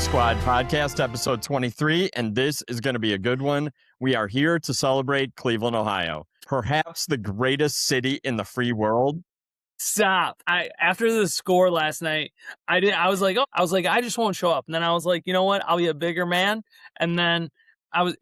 Squad podcast, episode 23, and this is going to be a good one. We are here to celebrate Cleveland, Ohio, perhaps the greatest city in the free world. Stop. After the score last night, I was like, I just won't show up. And then I was like, you know what? I'll be a bigger man. And then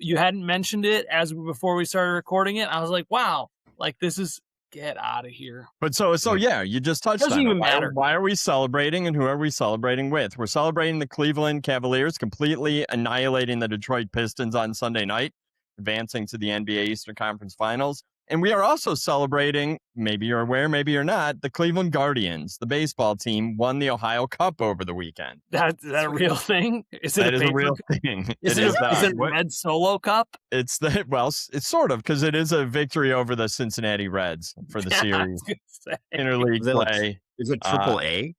you hadn't mentioned it before we started recording it. I was like, wow, like this is get out of here. But so yeah, you just touched on it. Doesn't even matter. Why are we celebrating, and who are we celebrating with? We're celebrating the Cleveland Cavaliers completely annihilating the Detroit Pistons on Sunday night, advancing to the NBA Eastern Conference Finals. And we are also celebrating, maybe you're aware, maybe you're not, the Cleveland Guardians, the baseball team, won the Ohio Cup over the weekend. Is that a real thing? That is a real thing. Is it a Red Solo Cup? It's sort of, because it is a victory over the Cincinnati Reds for the series. Interleague play. Is it Triple A?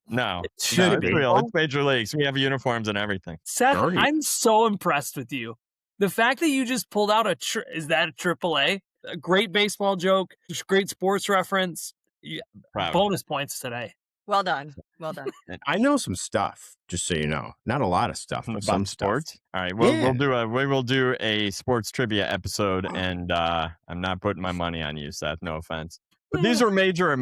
No, It's real. It's Major Leagues. We have uniforms and everything. Seth, I'm so impressed with you. The fact that you just pulled out is that a Triple A? A great baseball joke, just great sports reference. Yeah, bonus points today. Well done. Well done. And I know some stuff, just so you know. Not a lot of stuff, but about some sports. Stuff. All right, we will do a sports trivia episode, and I'm not putting my money on you, Seth. No offense. But these are major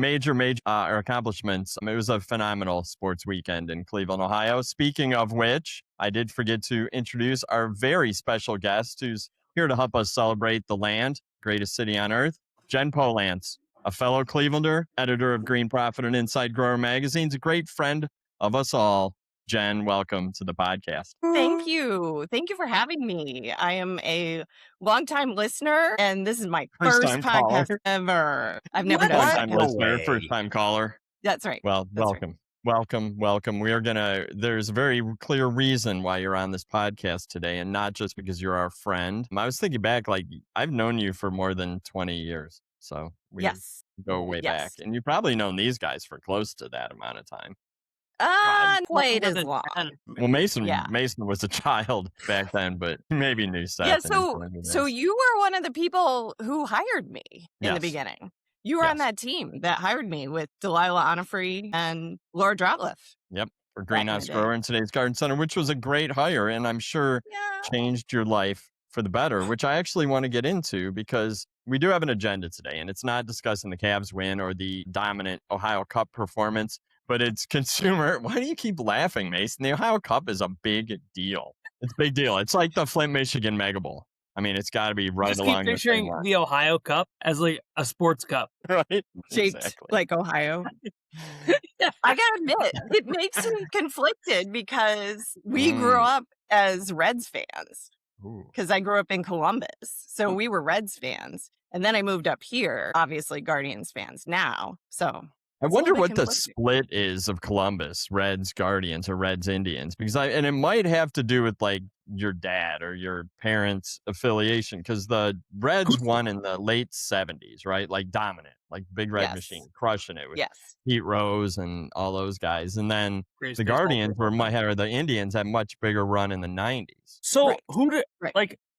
accomplishments. It was a phenomenal sports weekend in Cleveland, Ohio. Speaking of which, I did forget to introduce our very special guest who's here to help us celebrate the land, greatest city on earth, Jen Polanz, a fellow Clevelander, editor of Green Profit and Inside Grower magazines, a great friend of us all. Jen, welcome to the podcast. Thank you. Thank you for having me. I am a longtime listener, and this is my first podcast ever. I've never done First-time listener, first-time caller. That's right. Well, welcome. Right. Welcome. There's a very clear reason why you're on this podcast today, and not just because you're our friend. I was thinking back, like, I've known you for more than 20 years. So we go way back. And you've probably known these guys for close to that amount of time. Quite as long. Well, Mason was a child back then, but maybe knew Seth. Yeah, so you were one of the people who hired me in the beginning. You were on that team that hired me with Delilah Onifree and Laura Droutliff. Yep, for Greenhouse Grower in today's Garden Center, which was a great hire, and I'm sure changed your life for the better, which I actually want to get into because we do have an agenda today, and it's not discussing the Cavs win or the dominant Ohio Cup performance, but it's consumer. Why do you keep laughing, Mason? The Ohio Cup is a big deal. It's a big deal. It's like the Flint, Michigan Mega Bowl. I mean, it's got to be right along. Keep picturing the Ohio Cup as like a sports cup, right? Shaped like Ohio. I gotta admit, it makes me conflicted because we grew up as Reds fans. Because I grew up in Columbus, so we were Reds fans, and then I moved up here. Obviously, Guardians fans now. So I wonder what the split is of Columbus, Reds, Guardians, or Reds, Indians, because it might have to do with like your dad or your parents' affiliation, because the Reds won in the late 70s, right? Like dominant, like Big Red Machine, crushing it with Pete Rose and all those guys. And then the Guardians or the Indians had much bigger run in the 90s. So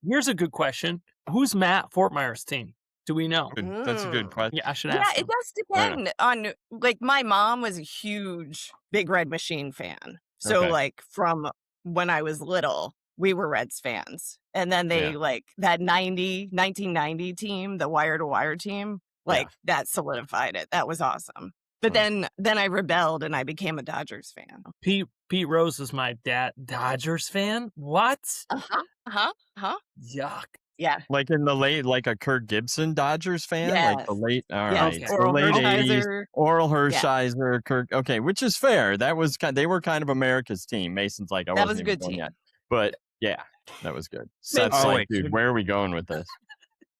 here's a good question. Who's Matt Fortmeyer's team? Do we know? That's a good question. Yeah, I should ask. Yeah, it does depend on, like, my mom was a huge Big Red Machine fan. So, like, from when I was little, we were Reds fans. And then they, like, that 1990 team, the wire-to-wire team, like, that solidified it. That was awesome. But then I rebelled and I became a Dodgers fan. Pete Rose is my dad. Dodgers fan? What? Yuck. Yeah. Like in the late, like a Kirk Gibson Dodgers fan? Yes. Like the late, Oral the late Hershiser. 80s. Oral Hershiser, Kirk. Okay, which is fair. They were kind of America's team. Mason's like, that was a good team. Yet. But yeah, that was good. Seth's like, dude, where are we going with this?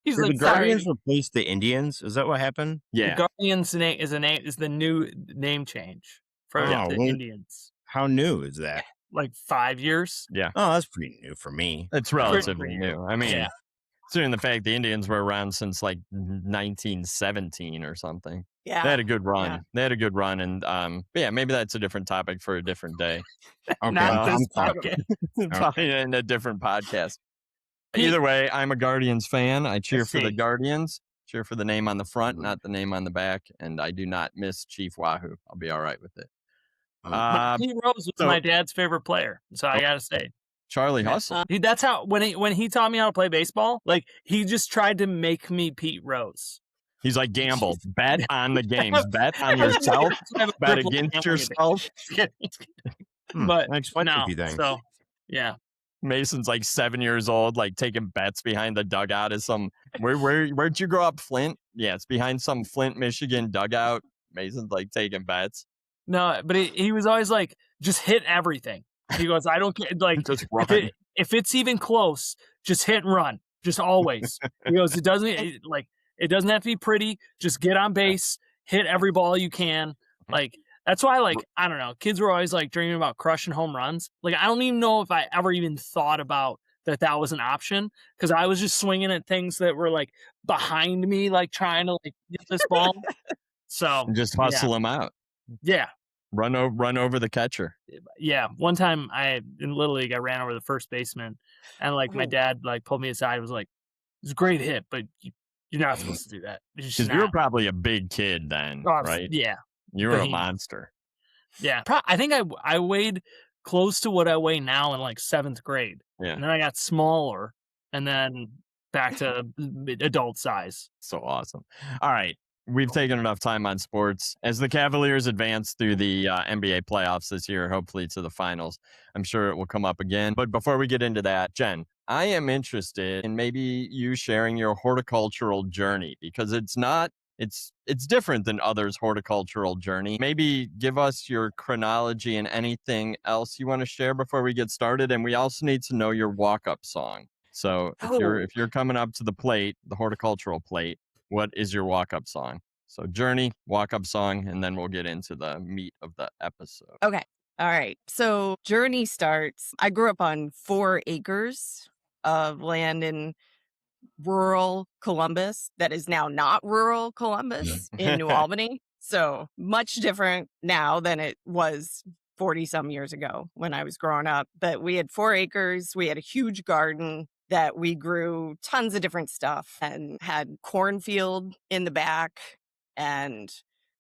He's Did the Guardians replace the Indians? Is that what happened? Yeah. The Guardians is the new name change for the Indians. How new is that? Like 5 years. Yeah. Oh, that's pretty new for me. It's relatively new. I mean, considering the fact the Indians were around since like 1917 or something. Yeah. They had a good run. Yeah. They had a good run. And maybe that's a different topic for a different day. Okay. Not this podcast. Probably in a different podcast. Either way, I'm a Guardians fan. I cheer for the Guardians. Cheer for the name on the front, not the name on the back. And I do not miss Chief Wahoo. I'll be all right with it. Pete Rose was my dad's favorite player, so I gotta say. Charlie Hustle. That's how when he taught me how to play baseball, like he just tried to make me Pete Rose. He's like, gamble, bet on the games, bet on yourself, bet against yourself. But expensive, you think? So yeah. Mason's like 7 years old, like taking bets behind the dugout. Is some where'd you grow up, Flint? Yeah, it's behind some Flint, Michigan dugout. Mason's like taking bets. No, but he was always like, just hit everything. He goes, I don't care. Like, just run. If it's even close, just hit and run. Just always. He goes, it doesn't have to be pretty. Just get on base, hit every ball you can. Like, that's why, like, I don't know. Kids were always like dreaming about crushing home runs. Like, I don't even know if I ever even thought about that was an option, because I was just swinging at things that were like behind me, like trying to like get this ball. So just hustle them out. Yeah. Run over the catcher. Yeah. One time in Little League, I ran over the first baseman, and like my dad like pulled me aside and was like, "It's a great hit, but you're not supposed to do that." Because you were probably a big kid then, right? Yeah. You were a monster. Yeah. I think I weighed close to what I weigh now in like 7th grade. Yeah. And then I got smaller, and then back to adult size. So awesome. All right. We've taken enough time on sports. As the Cavaliers advance through the NBA playoffs this year, hopefully to the finals, I'm sure it will come up again. But before we get into that, Jen, I am interested in maybe you sharing your horticultural journey, because it's different than others' horticultural journey. Maybe give us your chronology and anything else you want to share before we get started. And we also need to know your walk-up song. So if you're coming up to the plate, the horticultural plate, what is your walk-up song? So journey, walk-up song, and then we'll get into the meat of the episode. Okay. All right. So journey starts. I grew up on 4 acres of land in rural Columbus that is now not rural Columbus in New Albany. So much different now than it was 40 some years ago when I was growing up. But we had 4 acres. We had a huge garden that we grew tons of different stuff and had cornfield in the back and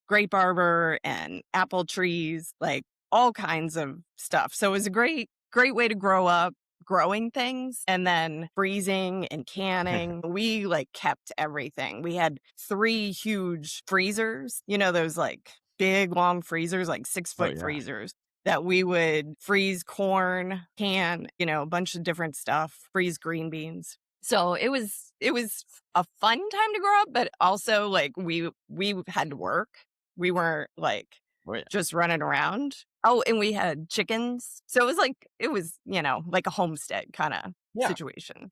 grape arbor and apple trees, like all kinds of stuff. So it was a great way to grow up growing things and then freezing and canning. We like kept everything. We had 3 huge freezers, those like big long freezers, like 6-foot freezers, that we would freeze corn, can, a bunch of different stuff, freeze green beans. So it was a fun time to grow up, but also like we had to work. We weren't like just running around. Oh, and we had chickens. So it was like a homestead kind of situation.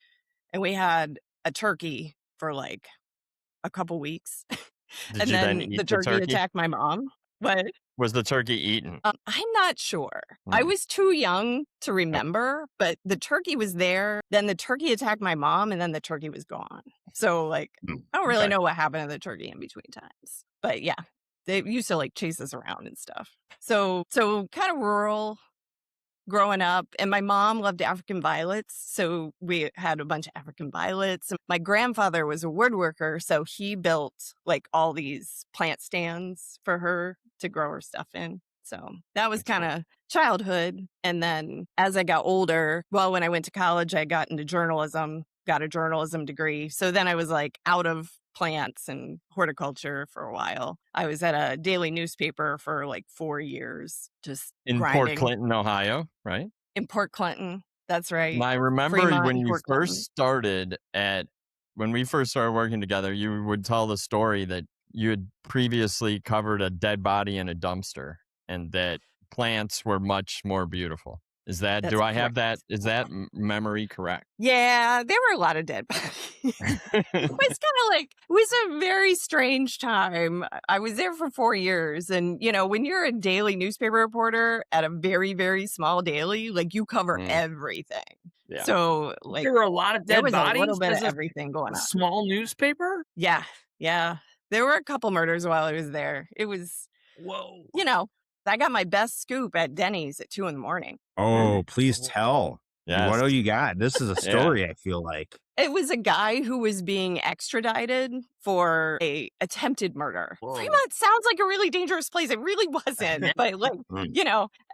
And we had a turkey for like a couple weeks. And then the turkey attacked my mom. What? Was the turkey eaten? I'm not sure. I was too young to remember, but the turkey was there. Then the turkey attacked my mom, and then the turkey was gone. So, like, I don't really know what happened to the turkey in between times. But yeah, they used to like chase us around and stuff. So kind of rural growing up. And my mom loved African violets. So we had a bunch of African violets. And my grandfather was a woodworker. So he built like all these plant stands for her to grow her stuff in. So that was kind of childhood. And then as I got older, when I went to college, I got into journalism, got a journalism degree. So then I was like out of plants and horticulture for a while. I was at a daily newspaper for like 4 years, just in grinding. Port Clinton, Ohio, right? In Port Clinton, that's right. And I remember Fremont, when you Port first started when we first started working together, you would tell the story that you had previously covered a dead body in a dumpster and that plants were much more beautiful. Is that, That's do I have correct. that, is that memory correct? Yeah, there were a lot of dead bodies. It was a very strange time. I was there for 4 years. And, when you're a daily newspaper reporter at a very, very small daily, like you cover everything. Yeah. So like there were a lot of dead bodies. There was a little bit of everything going on. Small newspaper? Yeah. Yeah. There were a couple murders while I was there. It was, whoa. I got my best scoop at Denny's at 2 a.m. Oh, please tell. Yes. What do you got? This is a story, I feel like. It was a guy who was being extradited for a attempted murder. Whoa. Fremont sounds like a really dangerous place. It really wasn't. But like,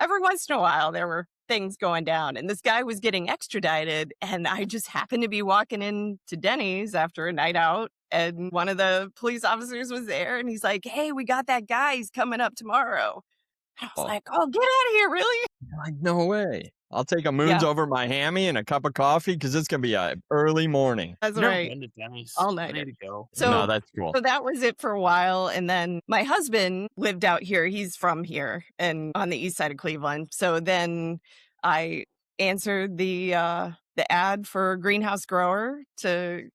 every once in a while there were things going down. And this guy was getting extradited. And I just happened to be walking into Denny's after a night out. And one of the police officers was there. And he's like, hey, we got that guy. He's coming up tomorrow. And I was like, oh, get out of here. Really? Like, no way. I'll take a Moons over my hammy and a cup of coffee because it's going to be an early morning. That's Never right. been to Denny's. All night. Way to go. No, that's cool. So that was it for a while. And then my husband lived out here. He's from here and on the east side of Cleveland. So then I answered the ad for a greenhouse grower to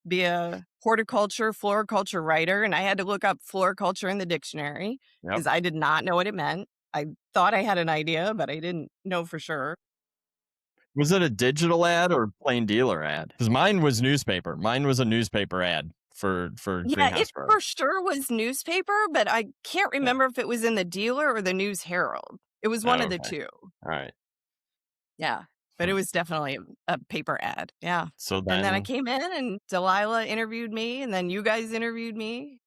be a horticulture, floriculture writer. And I had to look up floriculture in the dictionary because I did not know what it meant. I thought I had an idea, but I didn't know for sure. Was it a digital ad or plain dealer ad? Because mine was newspaper. Mine was a newspaper ad for greenhouse it grower. for sure was newspaper, but I can't remember if it was in the Dealer or the News Herald. It was one of the two. All right. Yeah, but it was definitely a paper ad. Yeah. So and then I came in and Delilah interviewed me, and then you guys interviewed me,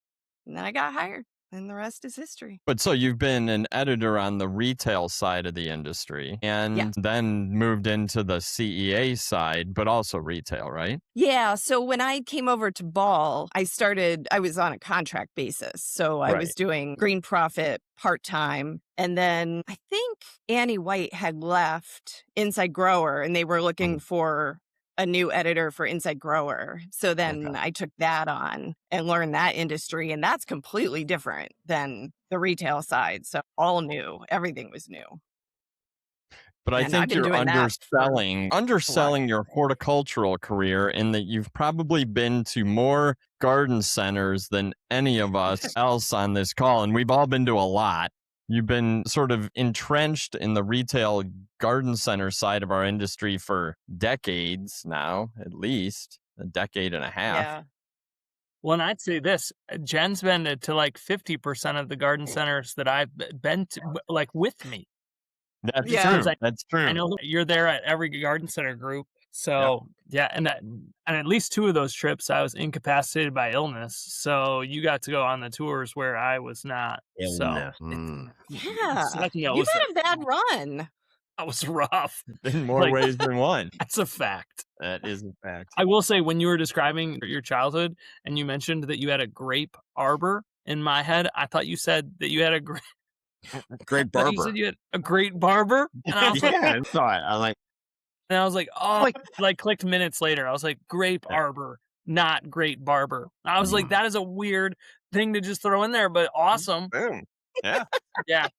and then I got hired. And the rest is history. But so you've been an editor on the retail side of the industry and then moved into the CEA side, but also retail, right? Yeah. So when I came over to Ball, I was on a contract basis. So I was doing Green Profit part-time. And then I think Annie White had left Inside Grower and they were looking for a new editor for Inside Grower. So then I took that on and learned that industry. And that's completely different than the retail side. So all new. Everything was new. But I think you're underselling your horticultural career in that you've probably been to more garden centers than any of us else on this call. And we've all been to a lot. You've been sort of entrenched in the retail garden center side of our industry for decades now, at least a decade and a half. Yeah. Well, and I'd say this, Jen's been to like 50% of the garden centers that I've been to, like with me. That's true. That's true. I know you're there at every garden center group. So and at least two of those trips, I was incapacitated by illness. So you got to go on the tours where I was not. Illness. Yeah, you had a bad run. That was rough. In more ways than one. That's a fact. That is a fact. I will say, when you were describing your childhood and you mentioned that you had a grape arbor, in my head, I thought you said that you had a great barber. You said you had a great barber. And I was I thought and I was like, oh, like clicked minutes later. I was like, grape arbor, not great barber. I was like, that is a weird thing to just throw in there, but awesome. Boom. Yeah. Yeah.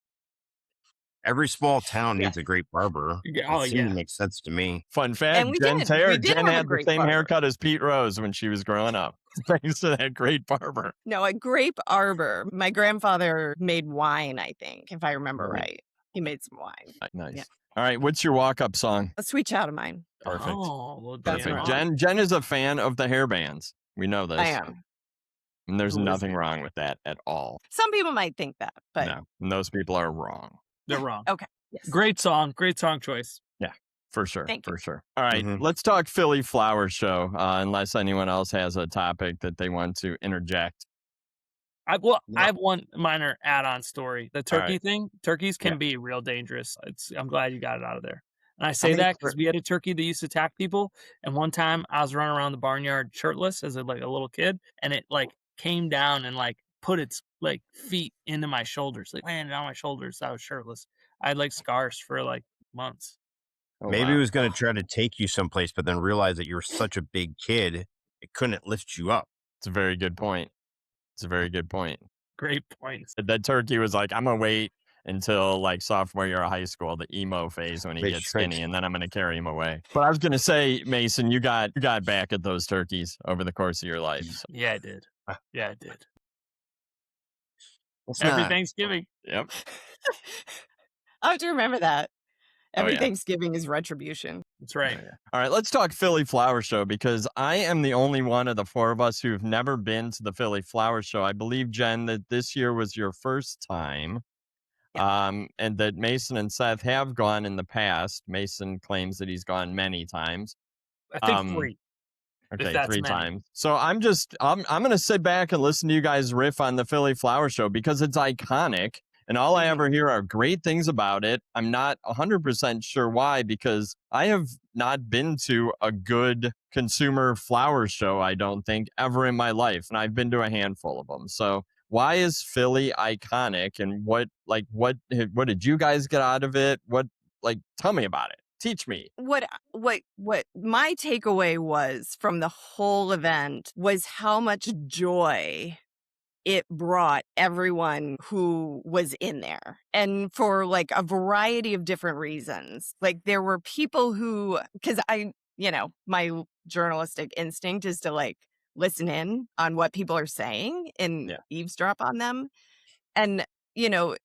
Every small town needs a great barber. Oh, it makes sense to me. Fun fact, Jen had the same haircut as Pete Rose when she was growing up. Thanks to that great barber. No, a grape arbor. My grandfather made wine, I think, if I remember right. He made some wine. Nice. Yeah. All right, what's your walk-up song? A Sweet Child of Mine. Perfect. Oh, well, perfect. Jen is a fan of the hair bands. We know this. I am. And there's nothing wrong with that at all. Some people might think that, but no, and those people are wrong. They're wrong. Okay. Yes. Great song choice. Yeah, for sure. Thank you. For sure. All right, let's talk Philly Flower Show, unless anyone else has a topic that they want to interject. I have one minor add-on story. The turkey thing. Turkeys can be real dangerous. I'm glad you got it out of there. And I say that because we had a turkey that used to attack people. And one time I was running around the barnyard shirtless as a little kid, and it came down and put its feet into my shoulders, landed on my shoulders. I was shirtless. I had scars for months. Oh, maybe it was going to try to take you someplace, but then realize that you were such a big kid, it couldn't lift you up. It's a very good point. Great point. That turkey was like, I'm going to wait until sophomore year of high school, the emo phase when he gets skinny, and then I'm going to carry him away. But I was going to say, Mason, you got back at those turkeys over the course of your life. So. Yeah, I did. Every Thanksgiving. Yep. I have to remember that. Every Thanksgiving is retribution. That's right. Oh, yeah. All right, let's talk Philly Flower Show, because I am the only one of the four of us who've never been to the Philly Flower Show. I believe, Jen, that this year was your first time. and that Mason and Seth have gone in the past. Mason claims that he's gone many times. I think 3. Okay, that's 3 many. times. So I'm going to sit back and listen to you guys riff on the Philly Flower Show because it's iconic. And all I ever hear are great things about it. I'm not 100% sure why, because I have not been to a good consumer flower show, I don't think, ever in my life. And I've been to a handful of them. So why is Philly iconic? And what did you guys get out of it? Tell me about it. Teach me. What my takeaway was from the whole event was how much joy it brought everyone who was in there, and for like a variety of different reasons. Like there were people who, because my journalistic instinct is to like listen in on what people are saying and eavesdrop on them. And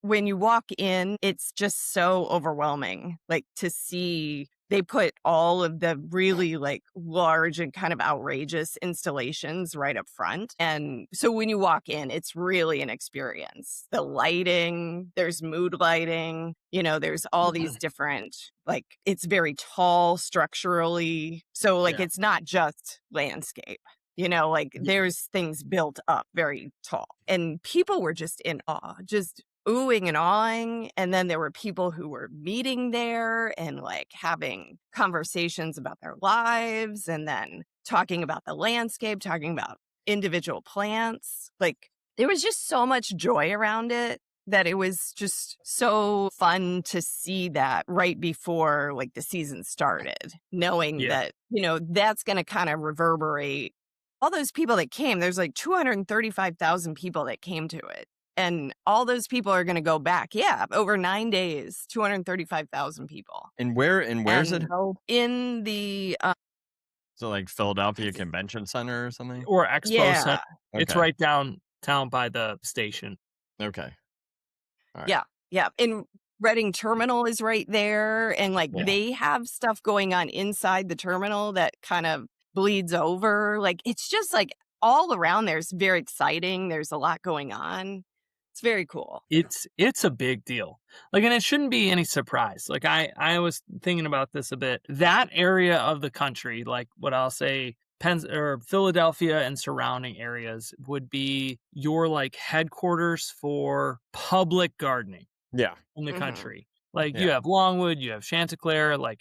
when you walk in, it's just so overwhelming, like to see they put all of the really like large and kind of outrageous installations right up front. And so when you walk in, it's really an experience. The lighting, there's mood lighting, there's all these different, like it's very tall structurally. So like it's not just landscape. There's things built up very tall, and people were just in awe, just oohing and awing. And then there were people who were meeting there and like having conversations about their lives, and then talking about the landscape, talking about individual plants. Like there was just so much joy around it that it was just so fun to see that right before like the season started, knowing that, that's going to kind of reverberate. All those people that came, there's like 235,000 people that came to it. And all those people are going to go back. Yeah, over 9 days, 235,000 people. And where is it held? In the... so like Philadelphia Convention Center or something? Or Expo Center. Okay. It's right downtown by the station. Okay. All right. Yeah. And Reading Terminal is right there. And like they have stuff going on inside the terminal that kind of bleeds over. Like it's just like all around there's very exciting. There's a lot going on. It's very cool. It's a big deal. Like, and it shouldn't be any surprise. Like I was thinking about this a bit. That area of the country, like what I'll say, Philadelphia and surrounding areas would be your like headquarters for public gardening. Yeah. In the country. Like you have Longwood, you have Chanticleer, like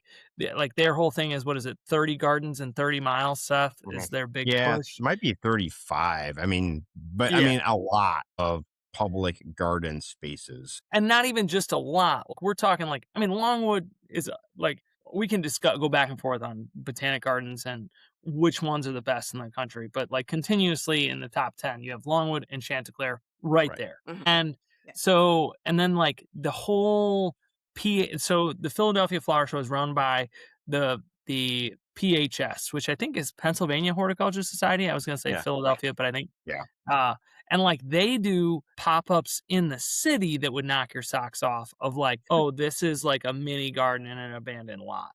their whole thing is, what is it, 30 gardens in 30 miles, Seth, is their big push. It might be 35. I mean, but I mean, a lot of public garden spaces. And not even just a lot. We're talking like, I mean, Longwood is like, we can go back and forth on botanic gardens and which ones are the best in the country, but like continuously in the top 10, you have Longwood and Chanticleer right there. And so, and then like the whole so the Philadelphia Flower Show is run by the PHS, which I think is Pennsylvania Horticultural Society. I was going to say Philadelphia, but I think and like they do pop-ups in the city that would knock your socks off of like, oh, this is like a mini garden in an abandoned lot.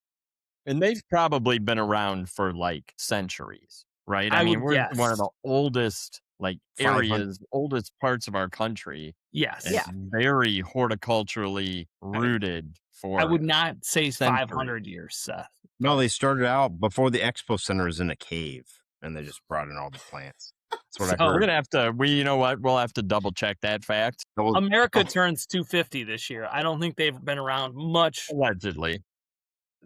And they've probably been around for like centuries, right? I mean, we're one of the oldest like areas, oldest parts of our country. Yes. And very horticulturally rooted for, I would not say centuries. 500 years, Seth. No, they started out before the expo center is in a cave, and they just brought in all the plants. That's what I heard. We're gonna have to. We'll have to double check that fact. America turns 250 this year. I don't think they've been around much. Allegedly.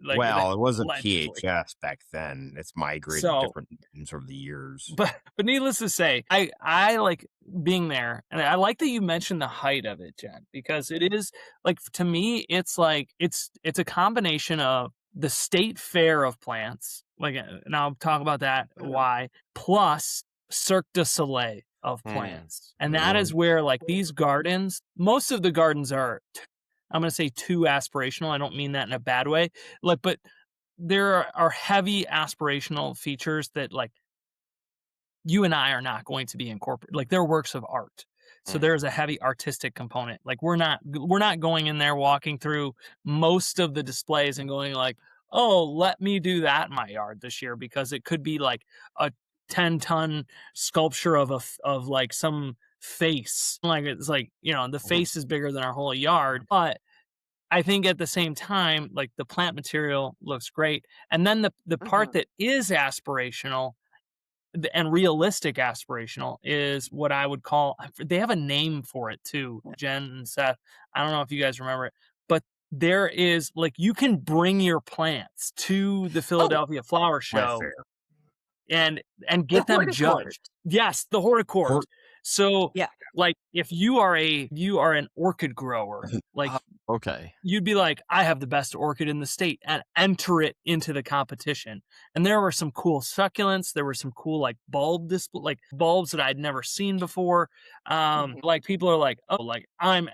Like, well, it was a PHS back then. It's migrated different names over the years. But needless to say, I like being there, and I like that you mentioned the height of it, Jen, because it is like, to me, it's like it's a combination of the state fair of plants, like, and I'll talk about that why, plus Cirque du Soleil of plants, and that is where like these gardens, most of the gardens are, I'm going to say, too aspirational. I don't mean that in a bad way. Like, but there are heavy aspirational features that like you and I are not going to be incorporated. Like they're works of art. So there's a heavy artistic component. Like we're not going in there walking through most of the displays and going like, oh, let me do that in my yard this year, because it could be like a 10-ton sculpture of like some face. Like it's like, the face is bigger than our whole yard. But I think at the same time, like the plant material looks great. And then the part that is aspirational and realistic aspirational is what I would call, they have a name for it too, Jen and Seth. I don't know if you guys remember it, but there is like, you can bring your plants to the Philadelphia Flower Show and get them judged. Yes, the horticulturist. So like if you are an orchid grower, like you'd be like, I have the best orchid in the state, and enter it into the competition. And there were some cool succulents. There were some cool like bulbs that I'd never seen before. Like people are like, I'm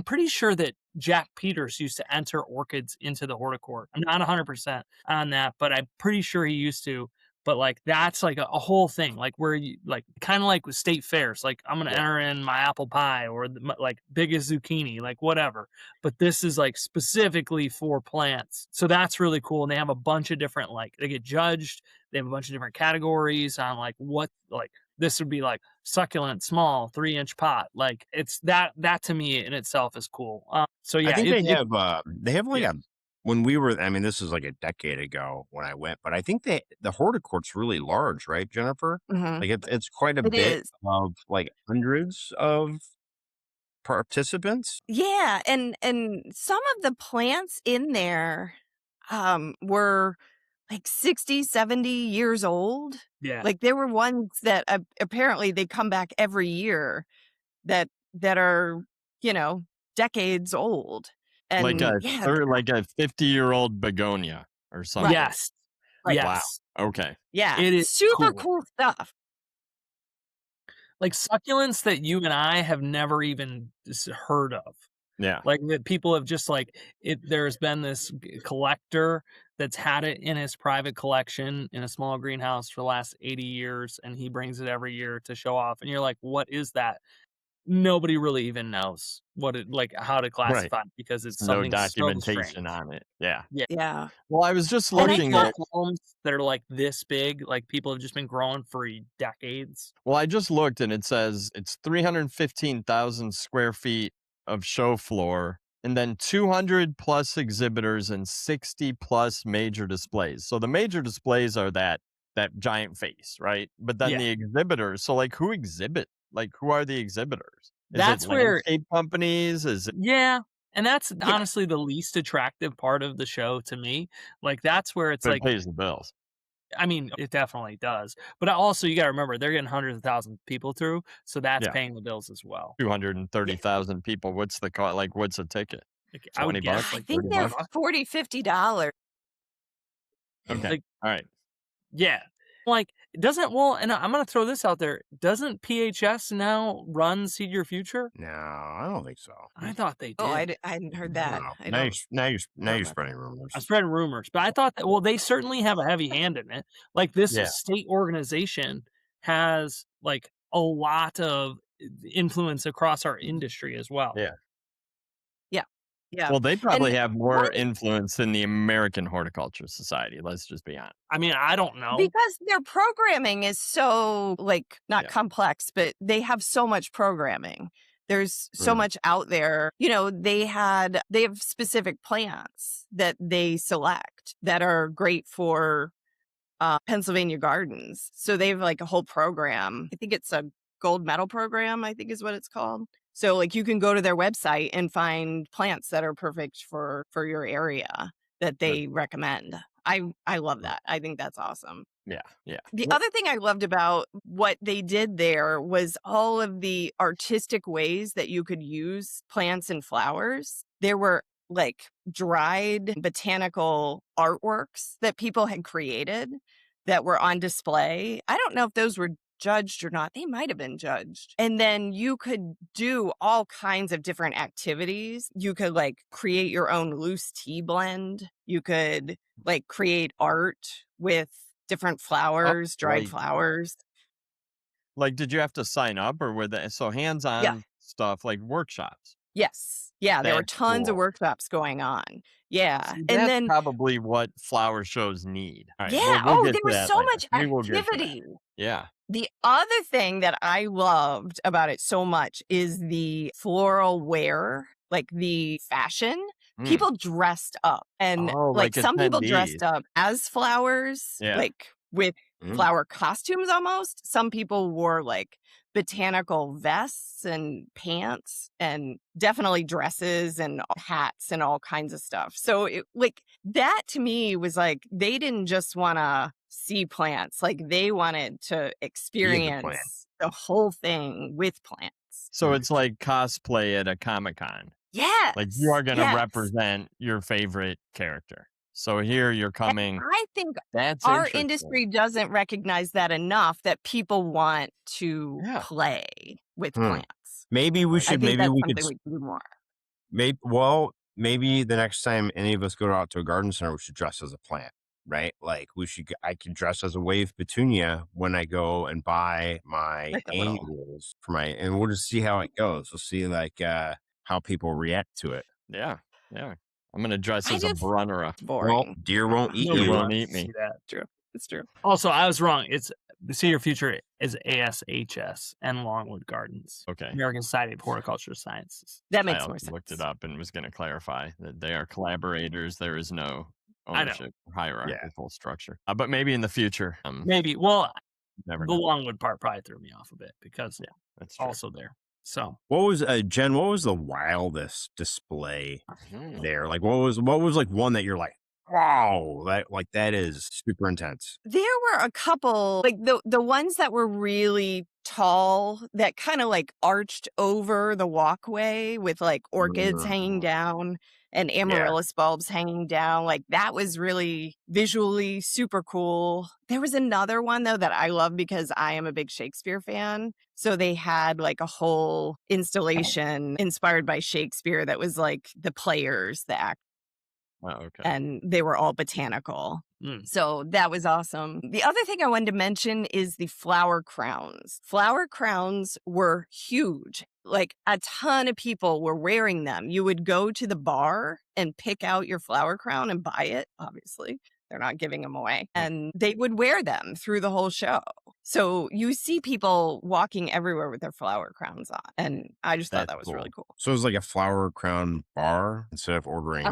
pretty sure that Jack Peters used to enter orchids into the horticulture. I'm not 100% on that, but I'm pretty sure he used to. But like that's like a whole thing, like where you like kind of like with state fairs, like I'm gonna enter in my apple pie or like biggest zucchini, like whatever. But this is like specifically for plants, so that's really cool. And they have a bunch of different, like they get judged. They have a bunch of different categories on like what, like this would be like succulent, small, 3-inch pot. Like it's that to me in itself is cool. So yeah, I think they have like a. When we were, I mean, this is like a decade ago when I went, but I think the horticulture's really large, right, Jennifer? Like it's quite a bit of like hundreds of participants. Yeah, and some of the plants in there were like 60, 70 years old. Yeah. Like there were ones that apparently they come back every year that are, decades old. And like a 50-year-old begonia or something. Yes. Yes. Wow. Okay. Yeah. It is super cool stuff. Like succulents that you and I have never even heard of. Yeah. Like that people have just like it. There's been this collector that's had it in his private collection in a small greenhouse for the last 80 years. And he brings it every year to show off. And you're like, what is that? Nobody really even knows what it, like how to classify it, because it's no something documentation so on it. Yeah. Yeah. Well, I was just looking at homes that are like this big, like people have just been growing for decades. Well, I just looked and it says it's 315,000 square feet of show floor, and then 200 plus exhibitors and 60 plus major displays. So the major displays are that giant face, right? But then the exhibitors, so like who exhibit? Like who are the exhibitors? That's where landscape companies is it? Yeah. And that's honestly the least attractive part of the show to me. Like that's where it's But like it pays the bills. I mean, it definitely does. But also you got to remember they're getting hundreds of thousands of people through, so that's paying the bills as well. 230,000 people. What's the cost? Like what's a ticket? Like, $20? I think they're $40, $50. Okay. All right. Yeah. Like and I'm going to throw this out there. Doesn't PHS now run Seed Your Future? No, I don't think so. I thought they did. Oh, I hadn't heard that. No. Now you're spreading rumors. I'm spreading rumors, but I thought that, well, they certainly have a heavy hand in it. Like this state organization has like a lot of influence across our industry as well. Yeah. Yeah. Well, they probably have more influence than the American Horticulture Society. Let's just be honest. I mean, I don't know. Because their programming is so like not complex, but they have so much programming. There's so much out there. They have specific plants that they select that are great for Pennsylvania gardens. So they have like a whole program. I think it's a gold medal program, I think is what it's called. So like you can go to their website and find plants that are perfect for your area that they recommend. I love that. I think that's awesome. Yeah. The other thing I loved about what they did there was all of the artistic ways that you could use plants and flowers. There were like dried botanical artworks that people had created that were on display. I don't know if those were judged or not. They might have been judged. And then you could do all kinds of different activities. You could like create your own loose tea blend. You could like create art with different flowers, dried flowers. Like, did you have to sign up or were they so hands-on stuff like workshops? Yes. Yeah, there were That's tons of cool. workshops going on. Yeah. See, And that's then, probably what flower shows need. All right, yeah, we'll there get to was that so later. much We will get to that. activity. Yeah. The other thing that I loved about it so much is the floral wear, like the fashion. People dressed up, and Oh, like like some people attendees. dressed up as flowers, Yeah. like with flower costumes almost. Some people wore like botanical vests and pants, and definitely dresses and hats and all kinds of stuff. So it, like that to me was like they didn't just want to see plants, like they wanted to experience the whole thing with plants. So it's like cosplay at a Comic-Con. Yes. Like you are going to yes. represent your favorite character. So here you're coming. And I think That's our interesting. industry doesn't recognize that enough, that people want to play with plants. Maybe we I should. think Maybe we something could. we can do more. Maybe the next time any of us go out to a garden center, we should dress as a plant, right? Like I can dress as a wave petunia when I go and buy my Like a little- annuals for and we'll just see how it goes. We'll see like how people react to it. Yeah. I'm going to dress I as a just- Brunera. Boring. Well, deer won't eat Nobody you. won't eat me. See that. True. It's true. Also, I was wrong. It's See Your Future is ASHS and Longwood Gardens. Okay. American Society of Horticultural Sciences. That makes I more sense. looked it up and was going to clarify that they are collaborators. There is no I know. ownership hierarchical structure. But maybe in the future. Maybe. Well, Never the know. Longwood part probably threw me off a bit because That's true. also there. So What was Jen? What was the wildest display there? Like what was like one that you're like, wow, that is super intense. There were a couple, like the ones that were really tall, that kind of like arched over the walkway with like orchids hanging down and amaryllis bulbs hanging down. Like that was really visually super cool. There was another one though that I love because I am a big Shakespeare fan. So they had like a whole installation inspired by Shakespeare that was like the players, the actors. Oh, okay. And they were all botanical. So that was awesome. The other thing I wanted to mention is the flower crowns. Flower crowns were huge. Like a ton of people were wearing them. You would go to the bar and pick out your flower crown and buy it, obviously. They're not giving them away. And they would wear them through the whole show. So you see people walking everywhere with their flower crowns on. And I just thought that was really cool. So it was like a flower crown bar. Instead of ordering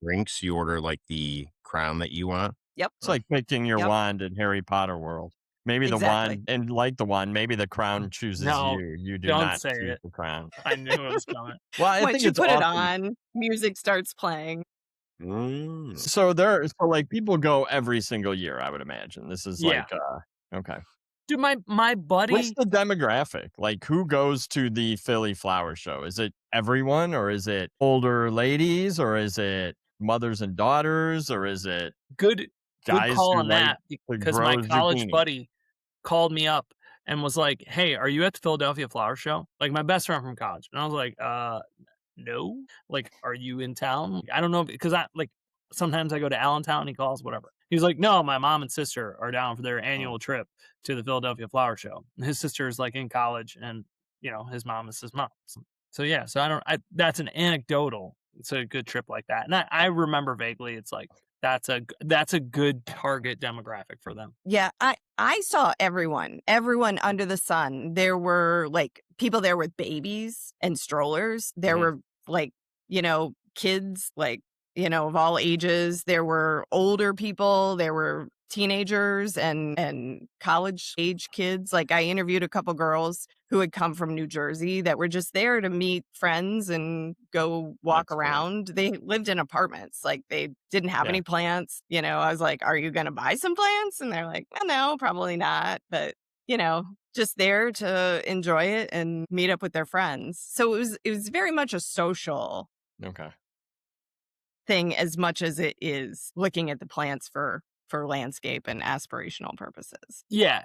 drinks, you order like the crown that you want. Yep. It's like picking your wand in Harry Potter world. Maybe the wand, and like the wand, maybe the crown chooses you. You do not say choose it. the crown. I knew it was coming. Well, I Once think you it's put it awesome. on, music starts playing. So like people go every single year, I would imagine. This is like okay. Dude, my buddy. What's the demographic? Like who goes to the Philly Flower Show? Is it everyone, or is it older ladies, or is it mothers and daughters, or is it Good guys call who on like that, to because grow my college zucchini? buddy called me up and was like, "Hey, are you at the Philadelphia Flower Show?" Like my best friend from college. And I was like, no. Like, are you in town? I don't know, because I like sometimes I go to Allentown, he calls, whatever. He's like, "No, my mom and sister are down for their annual trip to the Philadelphia Flower Show." And his sister is like in college, and his mom is his mom. So yeah, so that's an anecdotal. It's a good trip like that. And I remember vaguely, it's like, that's a good target demographic for them. Yeah, I saw everyone under the sun. There were like people there with babies and strollers. There were like, kids like, of all ages. There were older people. There were teenagers and college age kids. Like I interviewed a couple girls who had come from New Jersey that were just there to meet friends and go walk around. Cool. They lived in apartments. Like they didn't have any plants. I was like, "Are you going to buy some plants?" And they're like, "No, probably not." But, just there to enjoy it and meet up with their friends. So it was very much a social thing, as much as it is looking at the plants for landscape and aspirational purposes. Yeah,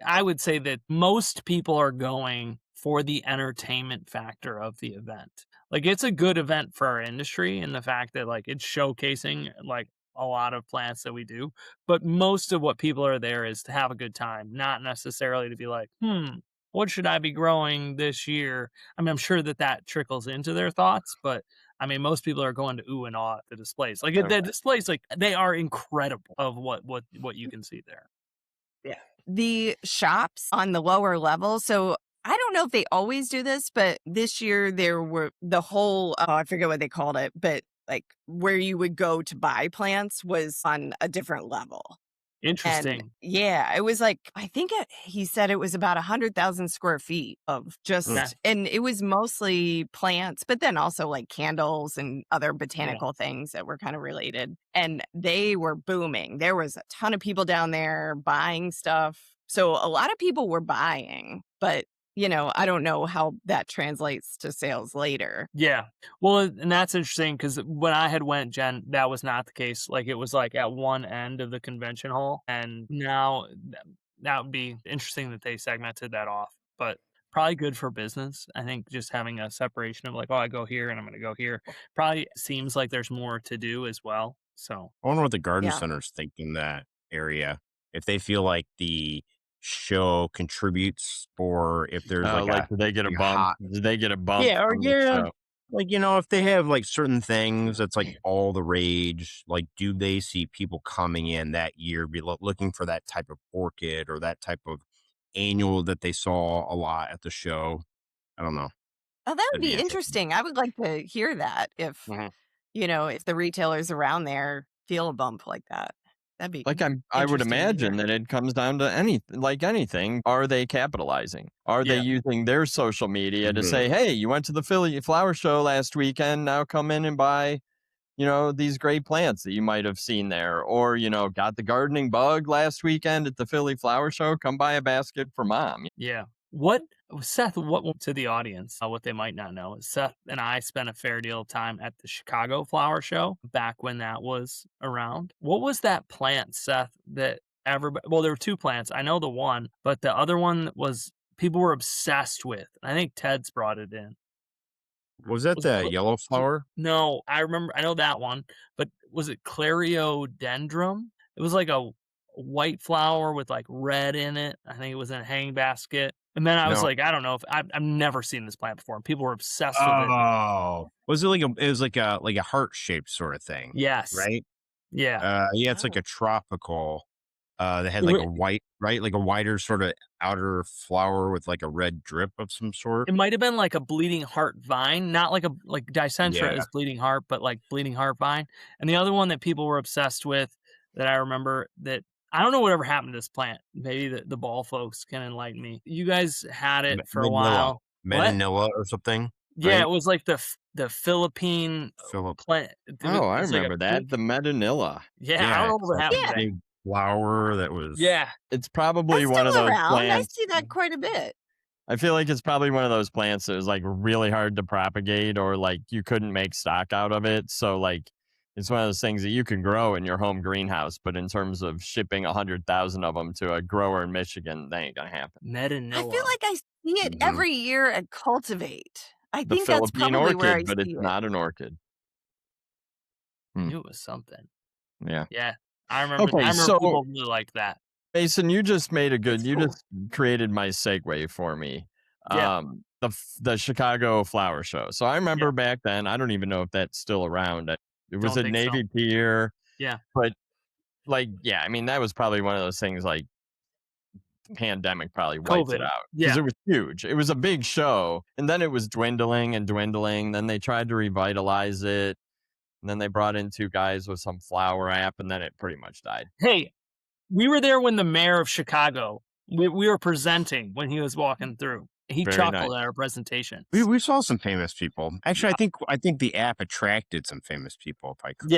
I would say that most people are going for the entertainment factor of the event. Like it's a good event for our industry in the fact that like it's showcasing like a lot of plants that we do, but most of what people are there is to have a good time, not necessarily to be like, what should I be growing this year? I mean, I'm sure that trickles into their thoughts, but I mean, most people are going to ooh and awe at the displays. Like the displays, like they are incredible of what you can see there. Yeah. The shops on the lower level. So I don't know if they always do this, but this year there were the whole, I forget what they called it, but like where you would go to buy plants was on a different level. Interesting. And yeah, it was like, I think he said it was about 100,000 square feet of just, and it was mostly plants, but then also like candles and other botanical things that were kind of related. And they were booming. There was a ton of people down there buying stuff. So a lot of people were buying, but I don't know how that translates to sales later. Yeah. Well, and that's interesting because when I had went, Jen, that was not the case. Like it was like at one end of the convention hall. And now that would be interesting that they segmented that off, but probably good for business. I think just having a separation of like, oh, I go here and I'm going to go here probably seems like there's more to do as well. So I wonder what the garden centers think in that area. If they feel like the show contributes, or if there's do they get a bump? Do they get a bump? Yeah, or like if they have like certain things that's like all the rage, like do they see people coming in that year be looking for that type of orchid or that type of annual that they saw a lot at the show? I don't know. Oh, that would be interesting. I would like to hear that if if the retailers around there feel a bump like that. That'd be like I would imagine that it comes down to anything. Are they capitalizing? Are they using their social media to say, hey, you went to the Philly Flower Show last weekend, now come in and buy, these great plants that you might have seen there, or, got the gardening bug last weekend at the Philly Flower Show, come buy a basket for mom. Yeah. Seth, what to the audience, what they might not know is Seth and I spent a fair deal of time at the Chicago Flower Show back when that was around. What was that plant, Seth, that everybody, well, there were two plants. I know the one, but the other one was people were obsessed with. I think Ted's brought it in. Was that the yellow flower? No, I know that one, but was it Clariodendrum? It was like a white flower with like red in it. I think it was in a hanging basket. And then I was like, I don't know if I've never seen this plant before. People were obsessed with it. Oh, was it like a heart shaped sort of thing? Yes. Right. Yeah. It's like a tropical. They had like a white, right? Like a whiter sort of outer flower with like a red drip of some sort. It might have been like a bleeding heart vine, not like Dicentra is bleeding heart, but like bleeding heart vine. And the other one that people were obsessed with that I remember that I don't know whatever happened to this plant. Maybe the ball folks can enlighten me. You guys had it for a while. Manila or something. Yeah, right? It was like the Philippine plant. I remember that. The Medanilla. Yeah, I don't know what happened. Big flower that was. Yeah. It's probably one of those plants. I see that quite a bit. I feel like it's probably one of those plants that was like really hard to propagate, or like you couldn't make stock out of it. So like it's one of those things that you can grow in your home greenhouse, but in terms of shipping 100,000 of them to a grower in Michigan, that ain't gonna happen. Medanilla. I feel like I see it every year at Cultivate. I think the that's Philippine probably orchid, where I but it's not an orchid. I knew it was something. Yeah. Yeah. I remember people really liked that. Mason, you just created my segue for me. Yeah. The Chicago Flower Show. So I remember back then, I don't even know if that's still around. It was at Navy Pier. Yeah. But I mean, that was probably one of those things like the pandemic probably wiped it out. Because it was huge. It was a big show. And then it was dwindling and dwindling. Then they tried to revitalize it. And then they brought in two guys with some flower app, and then it pretty much died. Hey, we were there when the mayor of Chicago, we were presenting when he was walking through. He chuckled at our presentation. We saw some famous people. Actually, I think the app attracted some famous people. If I could,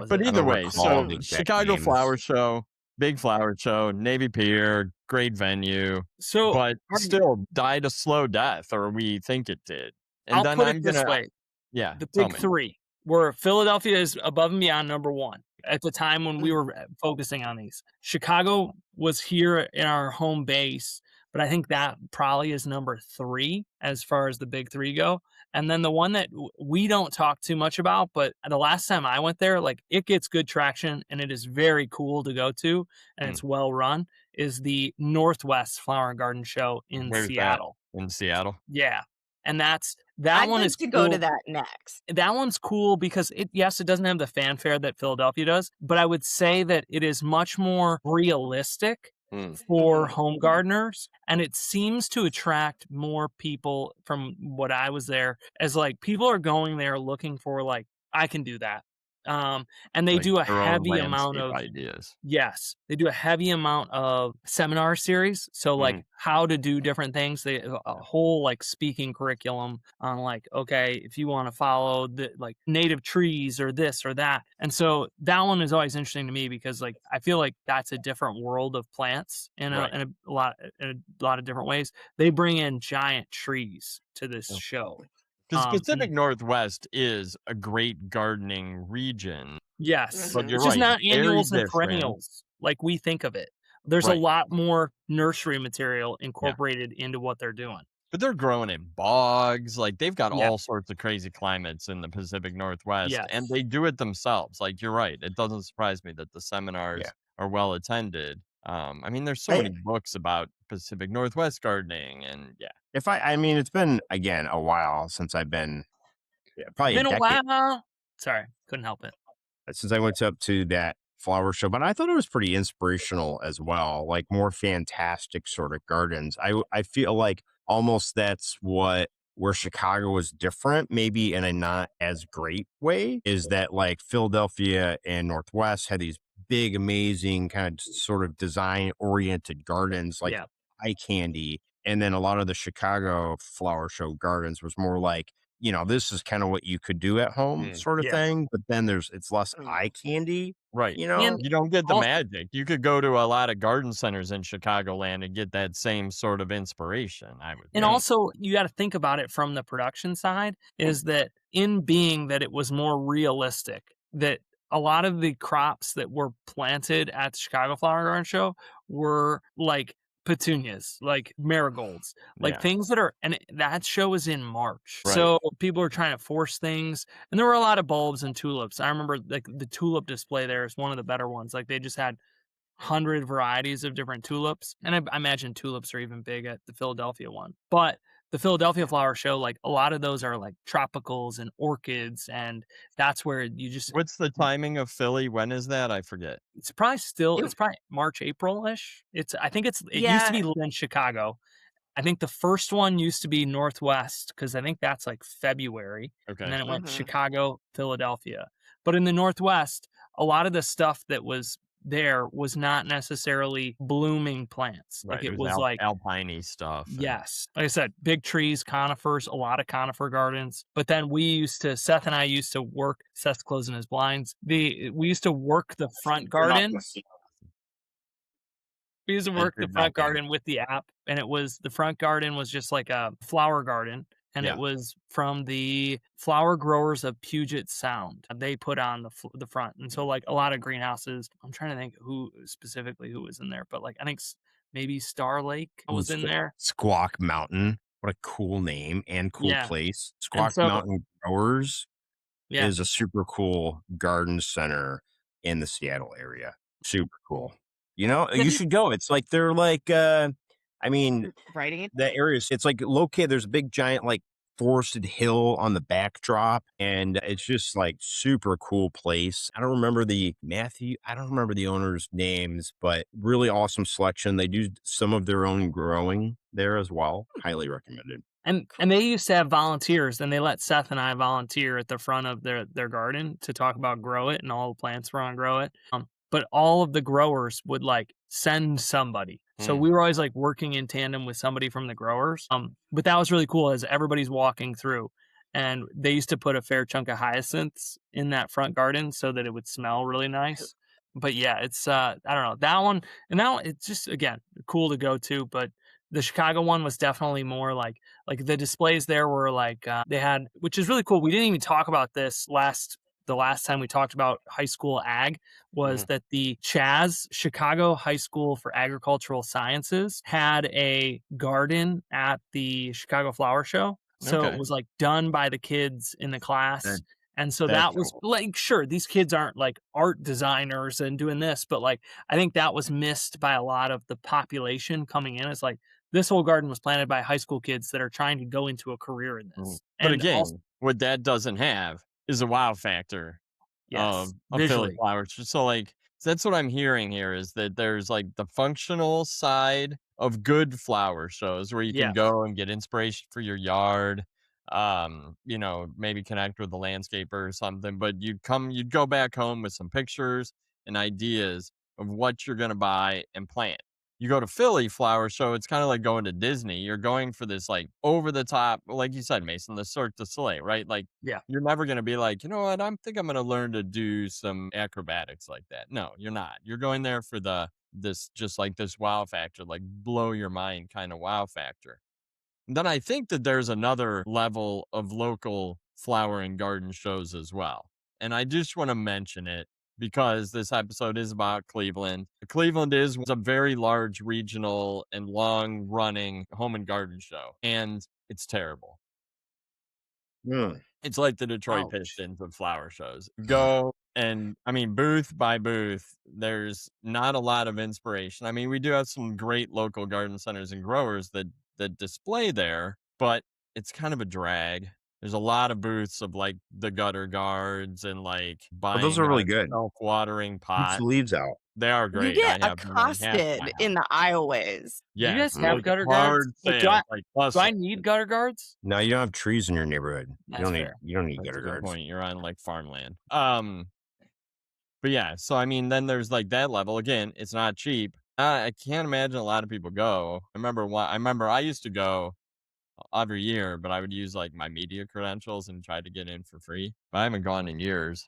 But either way, so Chicago Flower Show, big flower show, Navy Pier, great venue. So, but still died a slow death, or we think it did. And I'll then put it this way. Yeah, the big three were Philadelphia is above and beyond number one at the time when we were focusing on these. Chicago was here in our home base, but I think that probably is number three as far as the big three go. And then the one that we don't talk too much about, but the last time I went there, like it gets good traction and it is very cool to go to and it's well run, is the Northwest Flower and Garden Show in Where's Seattle. that? In Seattle? Yeah. And that I'd one like is to cool. go to that next. That one's cool because it doesn't have the fanfare that Philadelphia does, but I would say that it is much more realistic for home gardeners, and it seems to attract more people from what I was there, as like people are going there looking for like, I can do that. And they Like do a their own heavy amount landscape of ideas. Yes, they do a heavy amount of seminar series. So like how to do different things. They a whole like speaking curriculum on like, okay, if you want to follow the like native trees or this or that. And so that one is always interesting to me because like I feel like that's a different world of plants in a lot of different ways. They bring in giant trees to this show. Because Pacific Northwest is a great gardening region. Yes, but you're it's just right, not very annuals and different. perennials like we think of it. There's a lot more nursery material incorporated into what they're doing. But they're growing in bogs. Like they've got Yeah. all sorts of crazy climates in the Pacific Northwest, and Yes. they do it themselves. Like you're right. It doesn't surprise me that the seminars are well attended. I mean, there's so many books about Pacific Northwest gardening, and I mean, it's been again a while since I've been, probably Been a a decade while. Sorry, couldn't help it. since I went up to that flower show, but I thought it was pretty inspirational as well. Like more fantastic sort of gardens. I feel like almost that's where Chicago was different, maybe in a not as great way, is that like Philadelphia and Northwest had these big, amazing kind of sort of design oriented gardens, like eye candy. And then a lot of the Chicago flower show gardens was more like, this is kind of what you could do at home sort of thing. But then it's less eye candy. right. And You don't get the also- magic. You could go to a lot of garden centers in Chicagoland and get that same sort of inspiration. I would. And think. also, you got to think about it from the production side, is that in being that it was more realistic, that a lot of the crops that were planted at the Chicago Flower Garden Show were like petunias, like marigolds, like things that are, and that show was in March. Right. So people are trying to force things, and there were a lot of bulbs and tulips. I remember like the tulip display there is one of the better ones. Like they just had 100 varieties of different tulips. And I imagine tulips are even big at the Philadelphia one. But the Philadelphia Flower Show, like a lot of those are like tropicals and orchids. And that's where you just, What's the timing of Philly? When is that? I forget. it's probably March, April-ish. I think it used to be in Chicago. I think the first one used to be Northwest because I think that's like February. Okay. And then it went Chicago, Philadelphia. But in the Northwest, a lot of the stuff that was there was not necessarily blooming plants. Right. Like it was like alpine-y stuff. Yes. Like I said, big trees, conifers, a lot of conifer gardens. But then Seth and I used to work, Seth's closing his blinds. We used to work the front garden. We used to work the front garden with the app, and the front garden was just like a flower garden. And it was from the flower growers of Puget Sound. They put on the front. And so like a lot of greenhouses, I'm trying to think who was in there, but like I think maybe Star Lake was in there. Squawk Mountain. What a cool name and cool place. Squawk Mountain Growers is a super cool garden center in the Seattle area. Super cool. You should go. It's like they're like writing it. the area, it's like located, there's a big giant like forested hill on the backdrop, and it's just like super cool place. I don't remember the owners' names, but really awesome selection. They do some of their own growing there as well. Highly recommended. And they used to have volunteers, and they let Seth and I volunteer at the front of their garden to talk about grow it, and all the plants were on grow it. But all of the growers would like send somebody. So we were always like working in tandem with somebody from the growers. But that was really cool as everybody's walking through, and they used to put a fair chunk of hyacinths in that front garden so that it would smell really nice. But yeah, it's I don't know, that one, and now it's just again cool to go to. But the Chicago one was definitely more like the displays there were like they had, which is really cool. We didn't even talk about this the last time we talked about high school ag was that the CHAZ, Chicago High School for Agricultural Sciences, had a garden at the Chicago Flower Show. So it was like done by the kids in the class. And so That's that was cool. like, sure, these kids aren't like art designers and doing this, but like, I think that was missed by a lot of the population coming in. It's like, this whole garden was planted by high school kids that are trying to go into a career in Mhm. this. But And also, again, what that doesn't have is a wow factor yes, of Philly visually. flowers. So like that's what I'm hearing here is that there's like the functional side of good flower shows where you can Yes. go and get inspiration for your yard. Maybe connect with the landscaper or something, but you'd go back home with some pictures and ideas of what you're gonna buy and plant. You go to Philly Flower Show, it's kind of like going to Disney. You're going for this like over the top, like you said, Mason, the Cirque du Soleil, right? Like Yeah. you're never going to be like, you know what? I'm going to learn to do some acrobatics like that. No, you're not. You're going there for this wow factor, like blow your mind kind of wow factor. And then I think that there's another level of local flower and garden shows as well. And I just want to mention it because this episode is about Cleveland. Cleveland is a very large regional and long running home and garden show, and it's terrible. It's like the Detroit Ouch. Pistons of flower shows. Go and I mean, booth by booth, there's not a lot of inspiration. I mean, we do have some great local garden centers and growers that display there, but it's kind of a drag. There's a lot of booths of like the gutter guards and like But those buying are really a good. self-watering Keeps pot. the leaves out. They are You great. get I have them like half accosted my in house. the aisleways. Do you Yes, guys have like gutter hard guards? Like, sales, like do I hustle. need gutter guards? No, you don't have trees in your neighborhood. You That's don't need fair. you don't need That's a gutter good guards. point. You're on like farmland. But yeah, so I mean, then there's like that level. Again, it's not cheap. I can't imagine a lot of people go. I remember I used to go every year, but I would use like my media credentials and try to get in for free. But I haven't gone in years,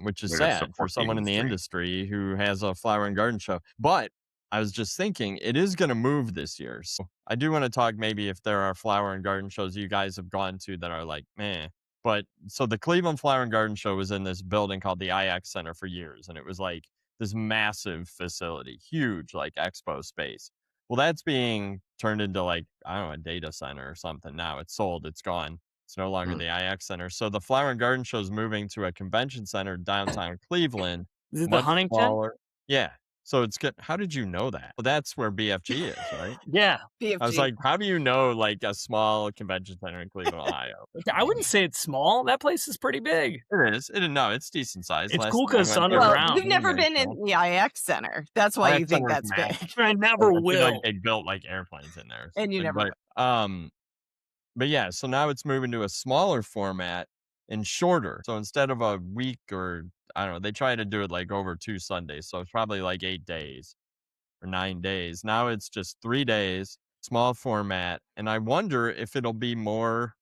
which is Way to sad for support the someone in the industry. industry who has a flower and garden show. But I was just thinking it is going to move this year. So I do want to talk maybe if there are flower and garden shows you guys have gone to that are like, meh. But so the Cleveland Flower and Garden Show was in this building called the IX Center for years. And it was like this massive facility, huge, like expo space. Well, that's being turned into like, I don't know, a data center or something now. It's sold, it's gone. It's no longer the IX Center. So the Flower and Garden Show is moving to a convention center downtown Cleveland. Is it the Much Huntington? smaller. Yeah. So it's good. How did you know that? Well, that's where BFG is, right? Yeah. I was BFG. like, how do you know like a small convention center in Cleveland, Ohio? I wouldn't say it's small. That place is pretty big. It is. No, it's decent size. It's Last cool time I 'cause it's went there, Well, underground. you've never been in the IX Center. That's why you IX think Center's that's big. massive. I never I feel will. like they built like airplanes in there. Or And you something, never but yeah, so now it's moving to a smaller format and shorter. So instead of a week or I don't know, they try to do it like over 2 Sundays. So it's probably like 8 days or 9 days. Now it's just 3 days, small format. And I wonder if it'll be more,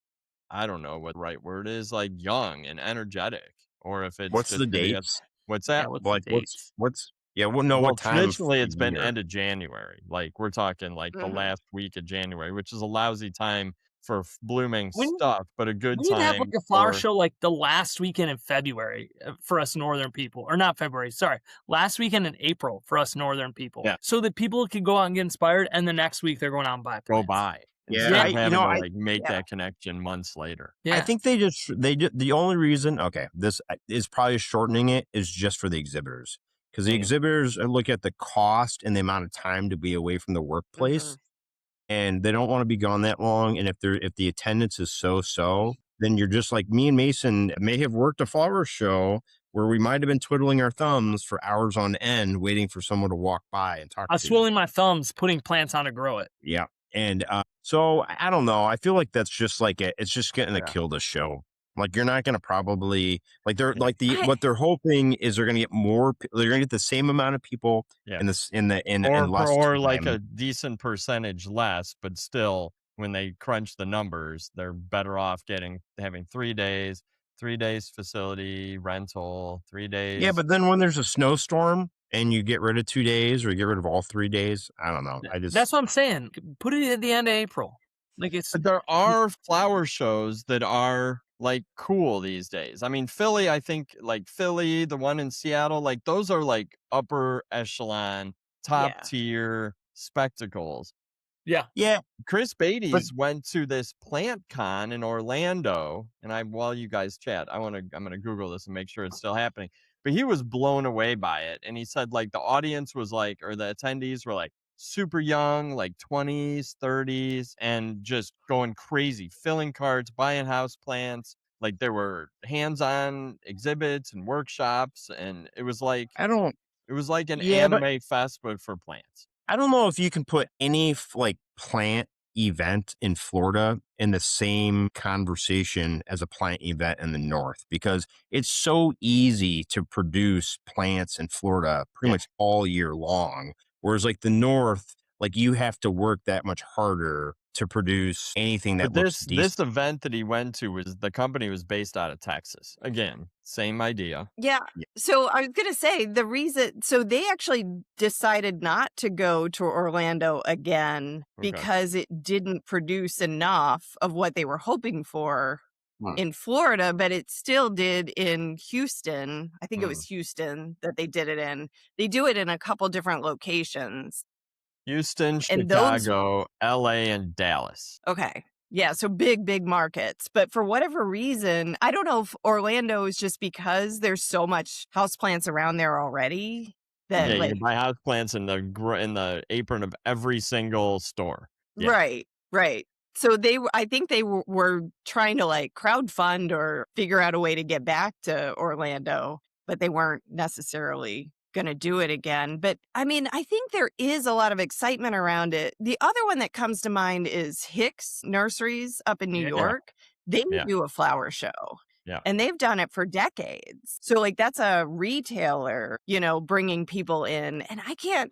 I don't know what the right word is, like young and energetic, or if it's What's just the gonna be dates? what's Yeah, that? what's Like the dates? what's yeah, well no, Well, what time of traditionally it's the been year? end of January. Like we're talking like the Mhm. last week of January, which is a lousy time for blooming We- stuff, but a good We need to have time like a flower for show like the last weekend in February for us northern people, or not February, sorry, last weekend in April for us northern people. Yeah. So that people can go out and get inspired, and the next week they're going out and buy go plants. by. Yeah, Instead I- of you having know, to I- like make yeah. that connection months later. Yeah. I think the only reason, okay, this is probably shortening it is just for the exhibitors. Because the Mm. exhibitors look at the cost and the amount of time to be away from the workplace, and they don't want to be gone that long. And if the attendance is so, then you're just like me and Mason may have worked a flower show where we might have been twiddling our thumbs for hours on end, waiting for someone to walk by and talk I was to. swirling my thumbs, putting plants on to grow it. Yeah. And so I don't know. I feel like that's just like it's just going to Yeah. kill the show. Like you're not going to probably like they're like I- what they're hoping is they're going to get more. They're going to get the same amount of people Yeah. in this in Or less like time. a decent percentage less, but still when they crunch the numbers, they're better off having 3 days, 3 days facility, rental, 3 days. Yeah, but then when there's a snowstorm and you get rid of 2 days or you get rid of all 3 days, I don't know. That's what I'm saying. Put it at the end of April. Like it's But there are flower shows that are like cool these days. I mean, Philly, I think like Philly, the one in Seattle, like those are like upper echelon, top Yeah. tier spectacles. Yeah. Yeah. Chris But Beatties went to this PlantCon in Orlando, and while you guys chat, I'm gonna Google this and make sure it's still happening. But he was blown away by it, and he said like the audience was like, or the attendees were like super young, like 20s, 30s, and just going crazy, filling carts, buying house plants. Like there were hands-on exhibits and workshops, and it was like I don't. an Yeah, but anime fest, but for plants. I don't know if you can put any like plant event in Florida in the same conversation as a plant event in the north, because it's so easy to produce plants in Florida pretty much all year long. Whereas like the north, like you have to work that much harder to produce anything that But looks this decent. event that he went to the company was based out of Texas. Again, same idea. Yeah. So I was going to say so they actually decided not to go to Orlando again Okay. because it didn't produce enough of what they were hoping for in Florida, but it still did in Houston. I think it was Houston that they did it in. They do it in a couple different locations. Houston, And those Chicago, LA, and Dallas. Okay. Yeah, so big markets. But for whatever reason, I don't know if Orlando is just because there's so much houseplants around there already that Yeah, you like can buy houseplants in the apron of every single store. Yeah. right. So I think they were trying to like crowdfund or figure out a way to get back to Orlando, but they weren't necessarily going to do it again. But I mean, I think there is a lot of excitement around it. The other one that comes to mind is Hicks Nurseries up in New York. They do a flower show. Yeah. And they've done it for decades. So like that's a retailer, bringing people in. And I feel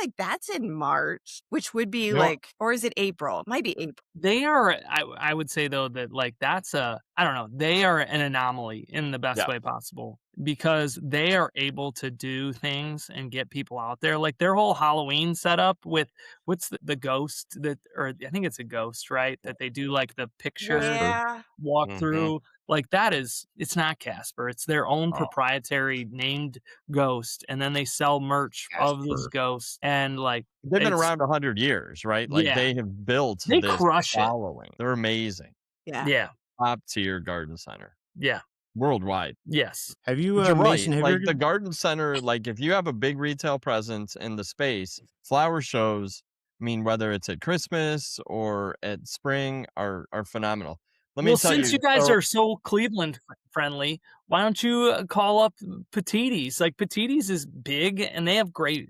like that's in March, which would be or is it April? It might be April. They are, I would say though that like that's I don't know, they are an anomaly in the best way possible because they are able to do things and get people out there. Like their whole Halloween setup with what's the ghost or I think it's a ghost, right? That they do like the picture walk through. Like it's not Casper. It's their own proprietary named ghost. And then they sell merch of this ghost. And like, they've been around 100 years, right? Like they have built they this crush following. They're amazing. Yeah. Top tier garden center. Yeah. Worldwide. Yes. Have you, You're Mason, right. Like the garden center, like if you have a big retail presence in the space, flower shows, I mean, whether it's at Christmas or at spring are phenomenal. Let me tell since you guys are so Cleveland friendly, why don't you call up Pettitis? Like Pettitis is big and they have great,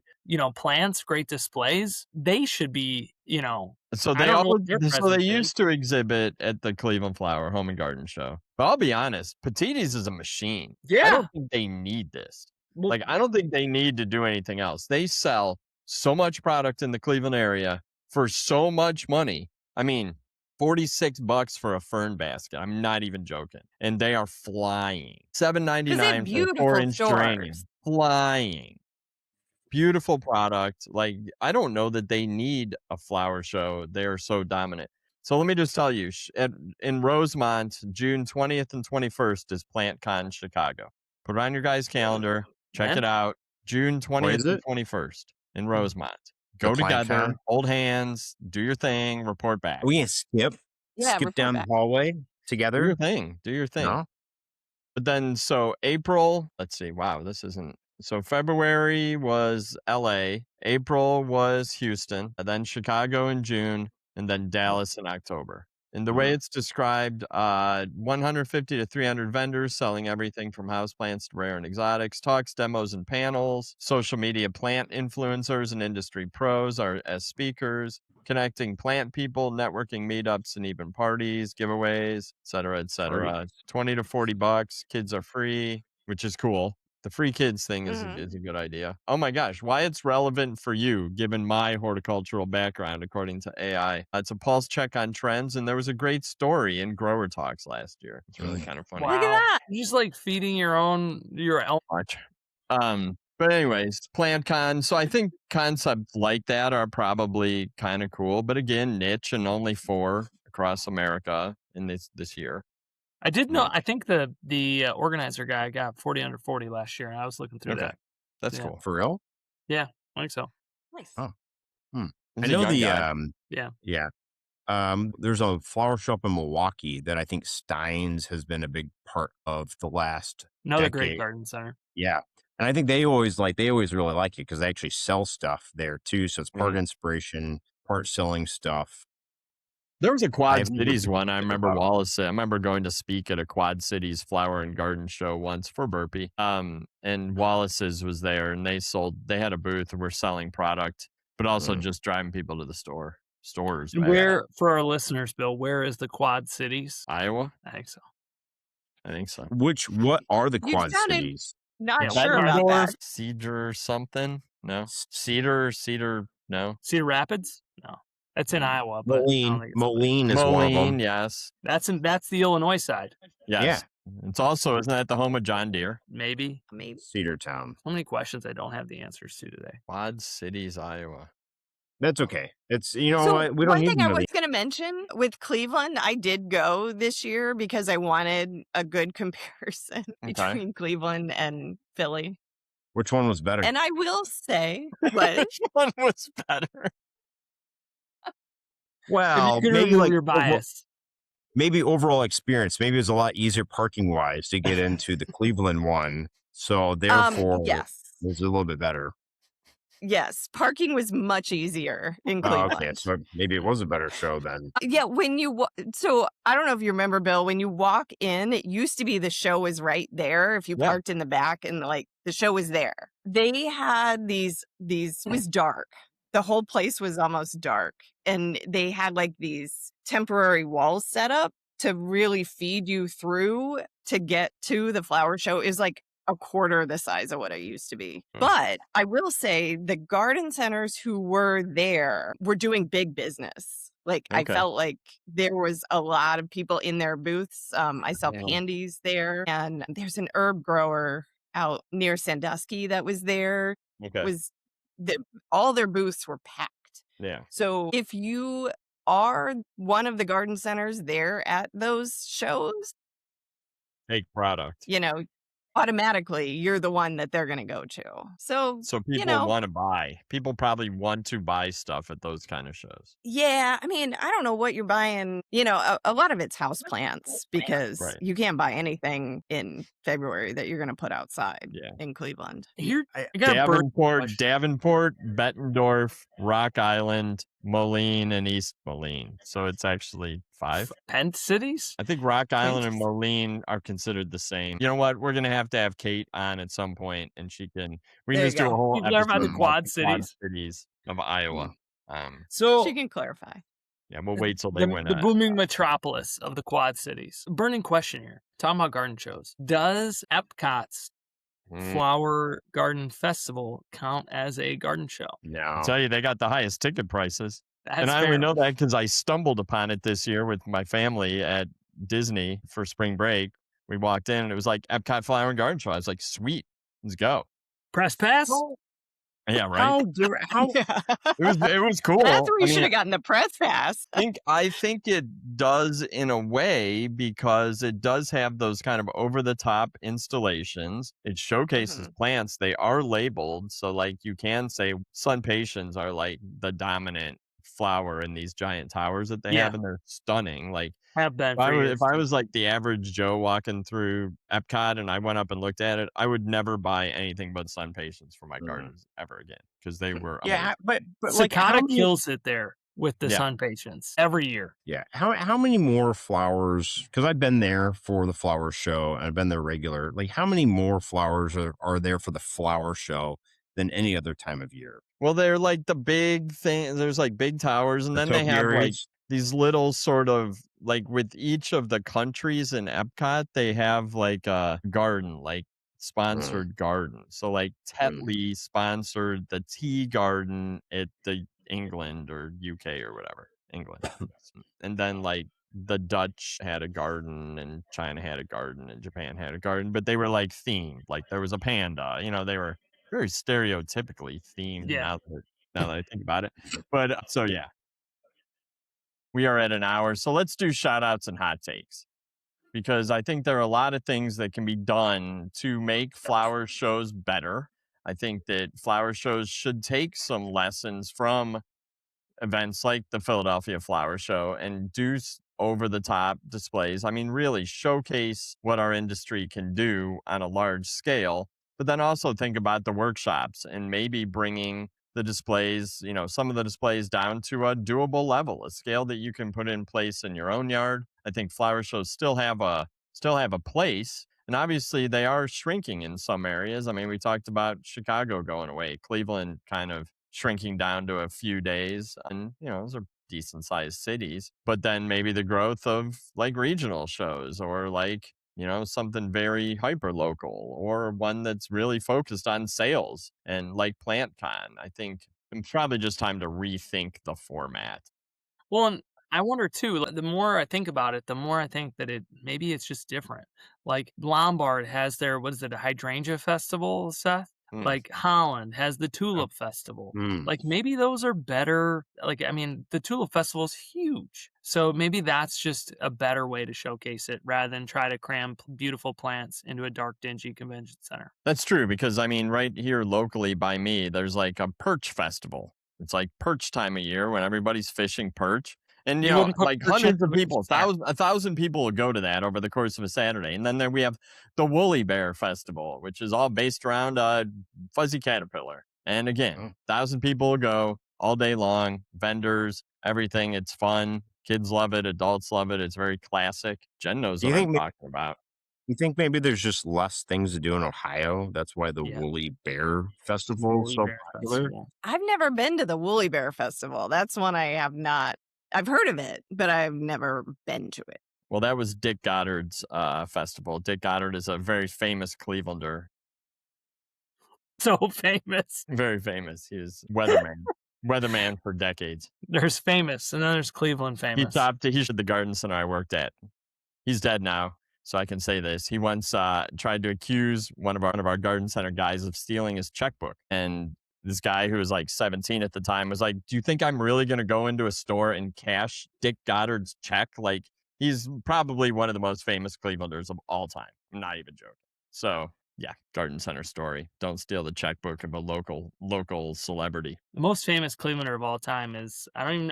plants, great displays. They should be, So they used to exhibit at the Cleveland Flower Home and Garden Show. But I'll be honest, Pettitis is a machine. Yeah. I don't think they need this. Like I don't think they need to do anything else. They sell so much product in the Cleveland area for so much money. I mean, $46 for a fern basket. I'm not even joking. And they are flying. $7.99 for a 4-inch geranium. Flying. Beautiful product. Like, I don't know that they need a flower show. They're so dominant. So let me just tell you, in Rosemont, June 20th and 21st is PlantCon Chicago. Put it on your guys' calendar. Check it out. June 20th and 21st in Rosemont. Go together, hold hands, do your thing, report back. Are we gonna skip down the hallway together? Do your thing. No? But then, so April, let's see. Wow, this isn't. So February was LA, April was Houston, and then Chicago in June, and then Dallas in October. And the way it's described, 150 to 300 vendors selling everything from houseplants to rare and exotics, talks, demos, and panels. Social media plant influencers and industry pros are as speakers, connecting plant people, networking meetups, and even parties, giveaways, et cetera, et cetera. $20 to $40. Kids are free, which is cool. The free kids thing is a good idea. Oh my gosh, why it's relevant for you, given my horticultural background, according to AI. It's a pulse check on trends, and there was a great story in Grower Talks last year. It's really kind of funny. Wow. Look at that. You're just like feeding your watch. But anyways, PlantCon. So I think concepts like that are probably kind of cool, but again, niche and only 4 across America in this year. I did know. I think the organizer guy got 40 under 40 last year, and I was looking through that. That's cool. For real? Yeah, I think so. Nice. Oh. I know Yeah. There's a flower shop in Milwaukee that I think Stein's has been a big part of the last Another great decade. garden center. Yeah. And I think they always really like it because they actually sell stuff there too. So it's part inspiration, part selling stuff. There was a Quad I've never Cities been one. I there remember about it. Wallace. I remember going to speak at a Quad Cities flower and garden show once for Burpee. And Wallace's was there, and they had a booth and were selling product, but also just driving people to the stores. And where, for our listeners, Bill, where is the Quad Cities? Iowa? I think so. What are the You Quad sounded Cities? not sure about that. Cedar something? No. Cedar, no. Cedar Rapids? No. That's in Iowa. But Moline is one of them. Yes. That's the Illinois side. Yes. Yeah. It's also, isn't that the home of John Deere? Maybe. Cedartown. So many questions I don't have the answers to today. Quad Cities, Iowa. That's okay. It's, what? We don't one need thing to I know was going to mention with Cleveland, I did go this year because I wanted a good comparison between Cleveland and Philly. Which one was better? And I will say, what? Which one was better? Well, maybe like your bias. Maybe overall experience. Maybe it was a lot easier parking wise to get into the Cleveland one. So therefore, yes, it was a little bit better. Yes, parking was much easier in Cleveland. Okay, so maybe it was a better show then. Yeah, so I don't know if you remember, Bill, when you walk in, it used to be the show was right there. If you parked in the back and like the show was there. They had these, it was dark. The whole place was almost dark. And they had like these temporary walls set up to really feed you through to get to the flower show. It was like a quarter the size of what it used to be. But I will say the garden centers who were there were doing big business. Like I felt like there was a lot of people in their booths. I saw pandies there, and there's an herb grower out near Sandusky that was there. All their booths were packed. Yeah. So if you are one of the garden centers there at those shows, fake product. Automatically you're the one that they're going to go to. So people want to buy. People probably want to buy stuff at those kind of shows. Yeah. I mean, I don't know what you're buying. A lot of it's house plants because you can't buy anything in February that you're going to put outside in Cleveland. Here, Davenport, Bettendorf, Rock Island, Moline, and East Moline. So it's actually 5. Penn cities? I think Rock Island and Moline are considered the same. You know what? We're going to have Kate on at some point, and we can just do a whole episode about the Quad cities of Iowa. So she can clarify. Yeah, we'll wait till they win. The booming metropolis of the Quad Cities. Burning question here. Talking about garden shows. Does Epcot's Flower Garden Festival count as a garden show? No. I'll tell you, they got the highest ticket prices. That's I only know that because I stumbled upon it this year with my family at Disney for spring break. We walked in and it was like Epcot Flower and Garden Show. I was like, sweet, let's go. Press pass? Yeah, right. It was cool. That's where you should have gotten the press pass. I think it does in a way because it does have those kind of over the top installations. It showcases plants. They are labeled. So like you can say sun patiens are like the dominant flower in these giant towers that they have, and they're stunning. Like if I was like the average Joe walking through Epcot and I went up and looked at it, I would never buy anything but sun patiens for my gardens ever again because they were amazing. but Cicada kills it there with the sun patiens every year. Yeah. How many more flowers? Because I've been there for the flower show and I've been there regular. Like how many more flowers are there for the flower show than any other time of year? Well, they're like the big thing. There's like big towers, and then they have like these little sort of like with each of the countries in Epcot, they have like a garden, like sponsored garden. So like Tetley sponsored the tea garden at the England or UK or whatever, England. And then like the Dutch had a garden and China had a garden and Japan had a garden, but they were like themed. Like there was a panda, they were very stereotypically themed now that I think about it. But so, yeah, we are at an hour. So let's do shout outs and hot takes because I think there are a lot of things that can be done to make flower shows better. I think that flower shows should take some lessons from events like the Philadelphia Flower Show and do over the top displays. I mean, really showcase what our industry can do on a large scale, but then also think about the workshops and maybe bringing the displays, some of the displays down to a doable level, a scale that you can put in place in your own yard. I think flower shows still have a place. And obviously they are shrinking in some areas. I mean, we talked about Chicago going away, Cleveland kind of shrinking down to a few days. And, those are decent sized cities. But then maybe the growth of like regional shows or like, something very hyper local or one that's really focused on sales and like PlantCon. I think it's probably just time to rethink the format. Well, and I wonder too, the more I think about it, the more I think that maybe it's just different. Like Lombard has their, what is it, a hydrangea festival, Seth? Like Holland has the Tulip Festival. Like maybe those are better. Like, I mean, the Tulip Festival is huge. So maybe that's just a better way to showcase it rather than try to cram beautiful plants into a dark, dingy convention center. That's true because, I mean, right here locally by me, there's like a perch festival. It's like perch time of year when everybody's fishing perch. And, like hundreds of people, 1,000 people will go to that over the course of a Saturday. And then we have the Woolly Bear Festival, which is all based around a fuzzy caterpillar. And again, 1,000 people will go all day long, vendors, everything. It's fun. Kids love it. Adults love it. It's very classic. Jen knows what I'm talking about. You think maybe there's just less things to do in Ohio? That's why the Woolly Bear Festival is so popular? I've never been to the Woolly Bear Festival. That's one I have not. I've heard of it, but I've never been to it. Well, that was Dick Goddard's festival. Dick Goddard is a very famous Clevelander. So famous. Very famous. He was weatherman for decades. There's famous, and then there's Cleveland famous. He's at the garden center I worked at. He's dead now, so I can say this. He once tried to accuse one of our garden center guys of stealing his checkbook. And this guy who was like 17 at the time was like, do you think I'm really going to go into a store and cash Dick Goddard's check? Like, he's probably one of the most famous Clevelanders of all time. I'm not even joking. So, yeah, garden center story. Don't steal the checkbook of a local celebrity. The most famous Clevelander of all time is, I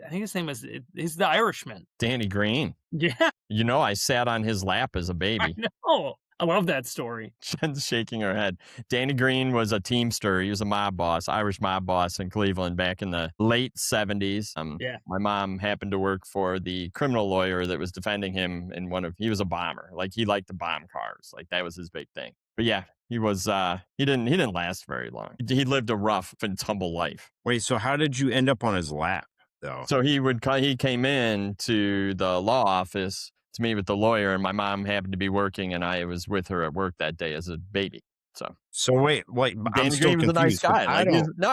think his name he's the Irishman. Danny Green. Yeah. I sat on his lap as a baby. I know. I love that story. Jen's shaking her head. Danny Green was a Teamster. He was a mob boss, Irish mob boss in Cleveland back in the late 70s. My mom happened to work for the criminal lawyer that was defending him he was a bomber. Like, he liked to bomb cars. Like, that was his big thing. But yeah, he was, he didn't last very long. He lived a rough and tumble life. Wait, so how did you end up on his lap though? So he came in to the law office to meet with the lawyer, and my mom happened to be working, and I was with her at work that day as a baby. So wait, Danny Green was a nice guy.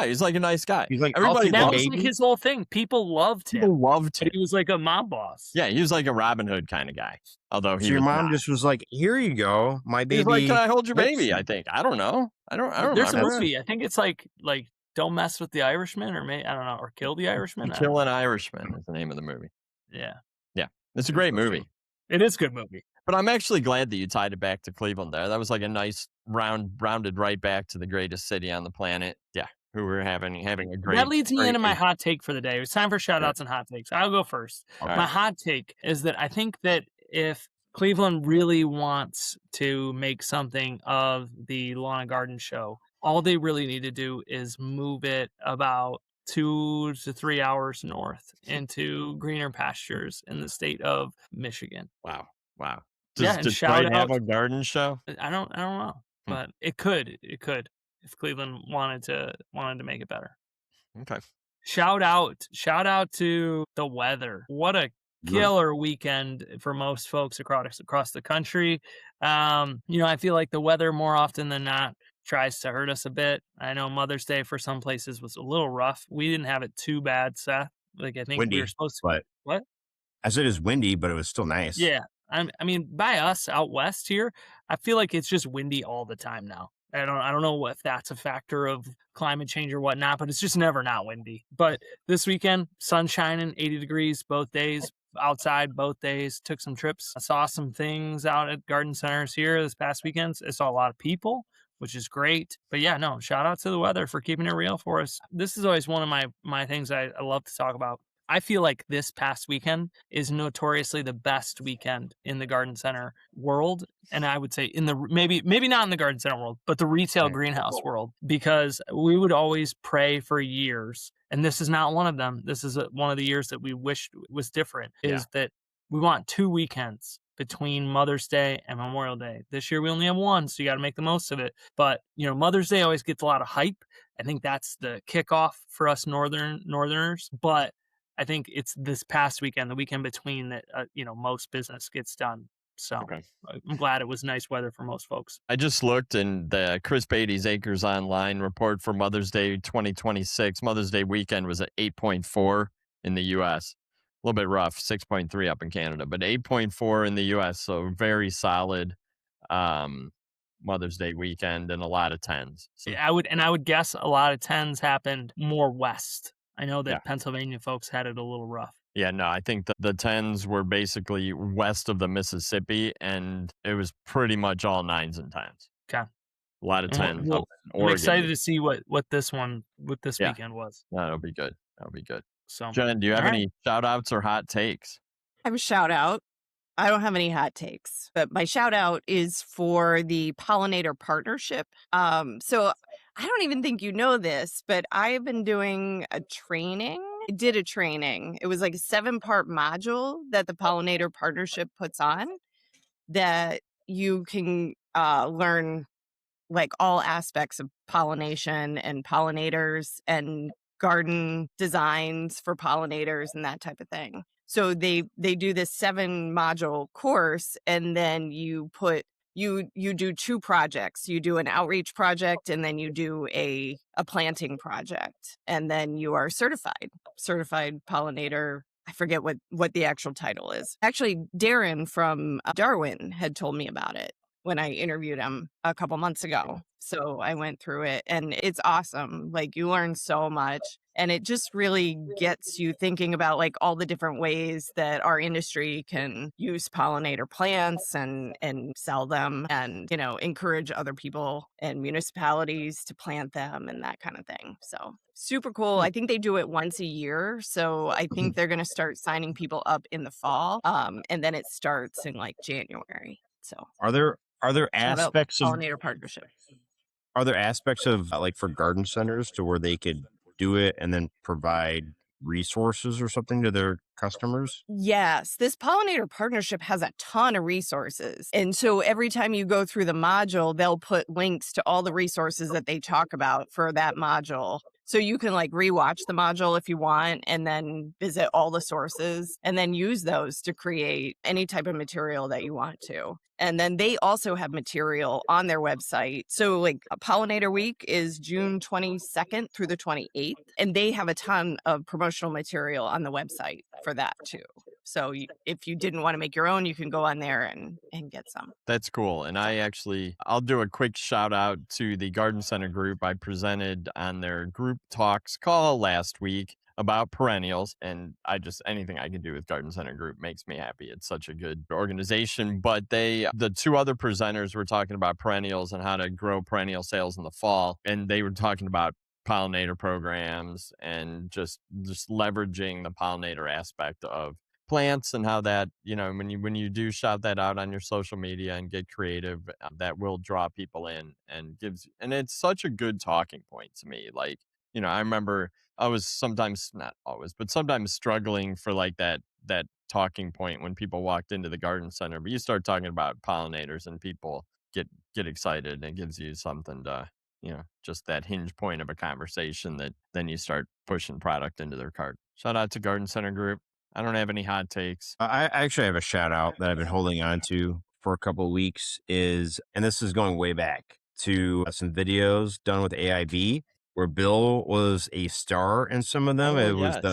He's like a nice guy. He's like, everybody. That was like his whole thing. People loved him. But he was like a mob boss. Yeah, he was like a Robin Hood kind of guy. Although your mom just was like, "Here you go, my baby." He's like, "Can I hold your baby?" I think. I don't know. I don't. There's a movie. I think it's like Don't Mess with the Irishman, or I don't know, or Kill the Irishman. Kill an Irishman is the name of the movie. Yeah. It's a great movie. It is a good movie. But I'm actually glad that you tied it back to Cleveland there. That was like a nice rounded right back to the greatest city on the planet. Yeah, who were having a great. That leads me into my hot take for the day. It's time for shout outs and hot takes. I'll go first. My hot take is that I think that if Cleveland really wants to make something of the Lawn and Garden Show, all they really need to do is move it about 2 to 3 hours north into greener pastures in the state of Michigan. Wow. Does Detroit have a garden show? I don't know, but it could if Cleveland wanted to make it better. Okay. Shout out to the weather. What a killer weekend for most folks across the country. I feel like the weather more often than not tries to hurt us a bit. I know Mother's Day for some places was a little rough. We didn't have it too bad, Seth. Like, I think windy, we were supposed to. What? I said it was windy, but it was still nice. Yeah. I mean, by us out west here, I feel like it's just windy all the time now. I don't know if that's a factor of climate change or whatnot, but it's just never not windy. But this weekend, sun shining, 80 degrees both days, outside both days, took some trips. I saw some things out at garden centers here this past weekend. I saw a lot of people, which is great. But yeah, no, shout out to the weather for keeping it real for us. This is always one of my things I love to talk about. I feel like this past weekend is notoriously the best weekend in the garden center world. And I would say in the, maybe not in the garden center world, but the retail greenhouse world, because we would always pray for years. And this is not one of them. This is one of the years that we wished was different, is that we want 2 weekends between Mother's Day and Memorial Day. This year we only have one, so you got to make the most of it. But, Mother's Day always gets a lot of hype. I think that's the kickoff for us Northerners. But I think it's this past weekend, the weekend between, that, most business gets done. So I'm glad it was nice weather for most folks. I just looked, and the Chris Beatty's Acres Online report for Mother's Day 2026, Mother's Day weekend was at 8.4 in the U.S. A little bit rough, 6.3 up in Canada, but 8.4 in the U.S. So very solid Mother's Day weekend, and a lot of 10s. So. I would guess a lot of 10s happened more west. I know that Pennsylvania folks had it a little rough. Yeah, no, I think the 10s were basically west of the Mississippi, and it was pretty much all 9s and 10s. Okay. A lot of 10s. I'm excited to see what this weekend was. That'll be good. So, Jen, do you have any shout outs or hot takes? I have a shout out. I don't have any hot takes, but my shout out is for the pollinator partnership. So I don't even think you know this, but I've been doing a training. I did a training. It was like a 7-part module that the pollinator partnership puts on, that you can learn like all aspects of pollination and pollinators and garden designs for pollinators and that type of thing. So they do this 7-module course, and then you do 2 projects. You do an outreach project, and then you do a planting project, and then you are certified pollinator. I forget what the actual title is. Actually, Darren from Darwin had told me about it when I interviewed him a couple months ago. So I went through it, and it's awesome. Like, you learn so much, and it just really gets you thinking about like all the different ways that our industry can use pollinator plants and sell them, and, encourage other people and municipalities to plant them and that kind of thing. So super cool. I think they do it once a year. So I think they're going to start signing people up in the fall. And then it starts in like January. So are there aspects of pollinator partnership? Are there aspects of like for garden centers to where they could do it and then provide resources or something to their customers? Yes, this pollinator partnership has a ton of resources. And so every time you go through the module, they'll put links to all the resources that they talk about for that module. So you can like rewatch the module if you want, and then visit all the sources, and then use those to create any type of material that you want to. And then they also have material on their website. So like Pollinator Week is June 22nd through the 28th. And they have a ton of promotional material on the website for that too. So if you didn't want to make your own, you can go on there and get some. That's cool. And I'll do a quick shout out to the Garden Center group. I presented on their group talks call last week about perennials, and anything I can do with Garden Center Group makes me happy. It's such a good organization. But the 2 other presenters were talking about perennials and how to grow perennial sales in the fall, and they were talking about pollinator programs and just leveraging the pollinator aspect of plants, and how that, when you do shout that out on your social media and get creative, that will draw people in, and it's such a good talking point to me. Like, I remember I was sometimes, not always, but sometimes struggling for like that talking point when people walked into the garden center. But you start talking about pollinators, and people get excited, and it gives you something to, just that hinge point of a conversation that then you start pushing product into their cart. Shout out to Garden Center Group. I don't have any hot takes. I actually have a shout out that I've been holding on to for a couple of weeks, and this is going way back to some videos done with AIB, where Bill was a star in some of them. Oh, it was yes. the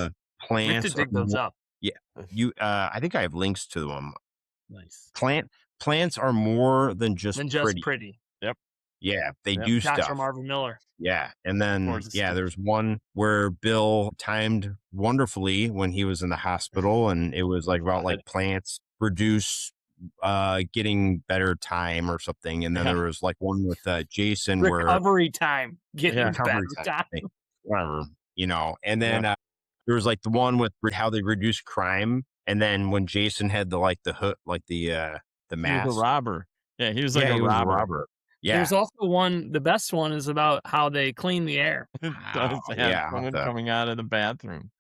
We have plants. to dig those up. Yeah, I think I have links to them. Nice. Plants are more than just Just pretty. pretty. Yep. Yeah, they Yep. do Joshua stuff. Marvin Miller. Yeah, and then Gorgeous stuff. there's one where Bill timed wonderfully when he was in the hospital, and it was like about like plants produce getting better time or something. And then there was like one with Jason recovery time, getting recovery better time. Whatever, and then there was like the one with how they reduce crime. And then when Jason had the hood, the mask. He was a robber. Yeah, he was like a robber. Yeah. There's also one, the best one is about how they clean the air. Someone coming out of the bathroom.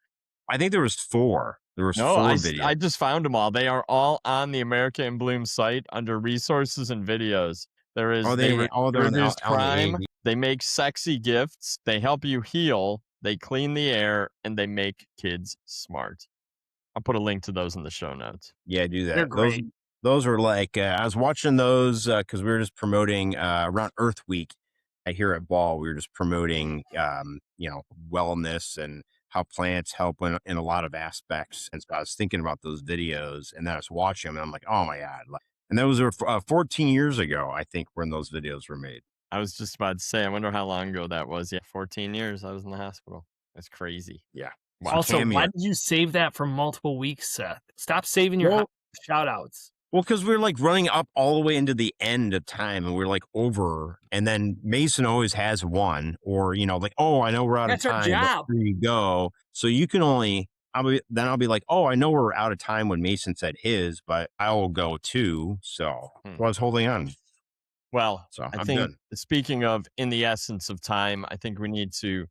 I think there was 4. There was 4 videos. I just found them all. They are all on the America in Bloom site under resources and videos. There is they reduce crime. They make sexy gifts. They help you heal. They clean the air, and they make kids smart. I'll put a link to those in the show notes. Yeah, do that. They're great. Those are like I was watching those because we were just promoting around Earth Week. Here at Ball, we were just promoting wellness and how plants help in a lot of aspects. And so I was thinking about those videos, and then I was watching them, and I'm like, oh my God. And those were 14 years ago, I think, when those videos were made. I was just about to say, I wonder how long ago that was. Yeah, 14 years. I was in the hospital. That's crazy. Yeah. Wow. Also, why did you save that for multiple weeks, Seth? Stop saving your shout outs. Well, because we're like running up all the way into the end of time, and we're like over. And then Mason always has one, or oh, I know we're out of time. That's our job. Here you go. So you can only. I'll be like, oh, I know we're out of time when Mason said his, but I will go too. So I was holding on. Well, so I think good. Speaking of in the essence of time, I think we need to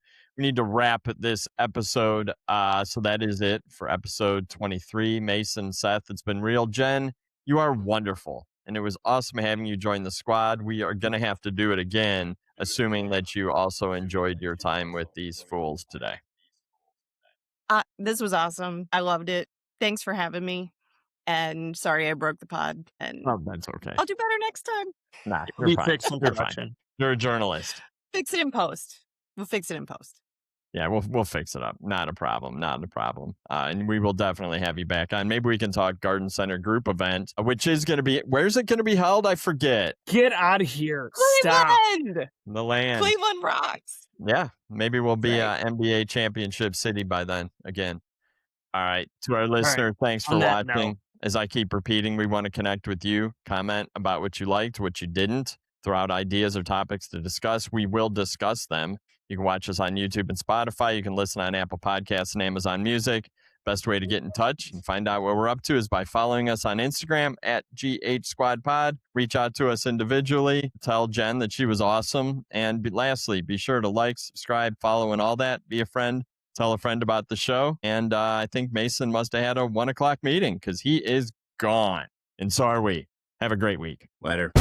wrap this episode. So that is it for episode 23. Mason, Seth, it's been real. Jen, you are wonderful, and it was awesome having you join the squad. We are going to have to do it again, assuming that you also enjoyed your time with these fools today. This was awesome. I loved it. Thanks for having me. And sorry I broke the pod. And that's okay. I'll do better next time. Nah, you're fine. You're fine. You're a journalist. Fix it in post. We'll fix it in post. Yeah, we'll fix it up. Not a problem. And we will definitely have you back on. Maybe we can talk Garden Center group event, which is going to be, where's it going to be held? I forget. Get out of here. Cleveland! Stop. The land. Cleveland rocks. Yeah, maybe we'll be NBA championship city by then again. All right. To our listener, thanks for watching. As I keep repeating, we want to connect with you. Comment about what you liked, what you didn't. Throw out ideas or topics to discuss. We will discuss them. You can watch us on YouTube and Spotify. You can listen on Apple Podcasts and Amazon Music. Best way to get in touch and find out what we're up to is by following us on Instagram at GHSquadPod. Reach out to us individually. Tell Jen that she was awesome. And lastly, be sure to like, subscribe, follow, and all that. Be a friend. Tell a friend about the show. And I think Mason must have had a 1:00 meeting because he is gone. And so are we. Have a great week. Later.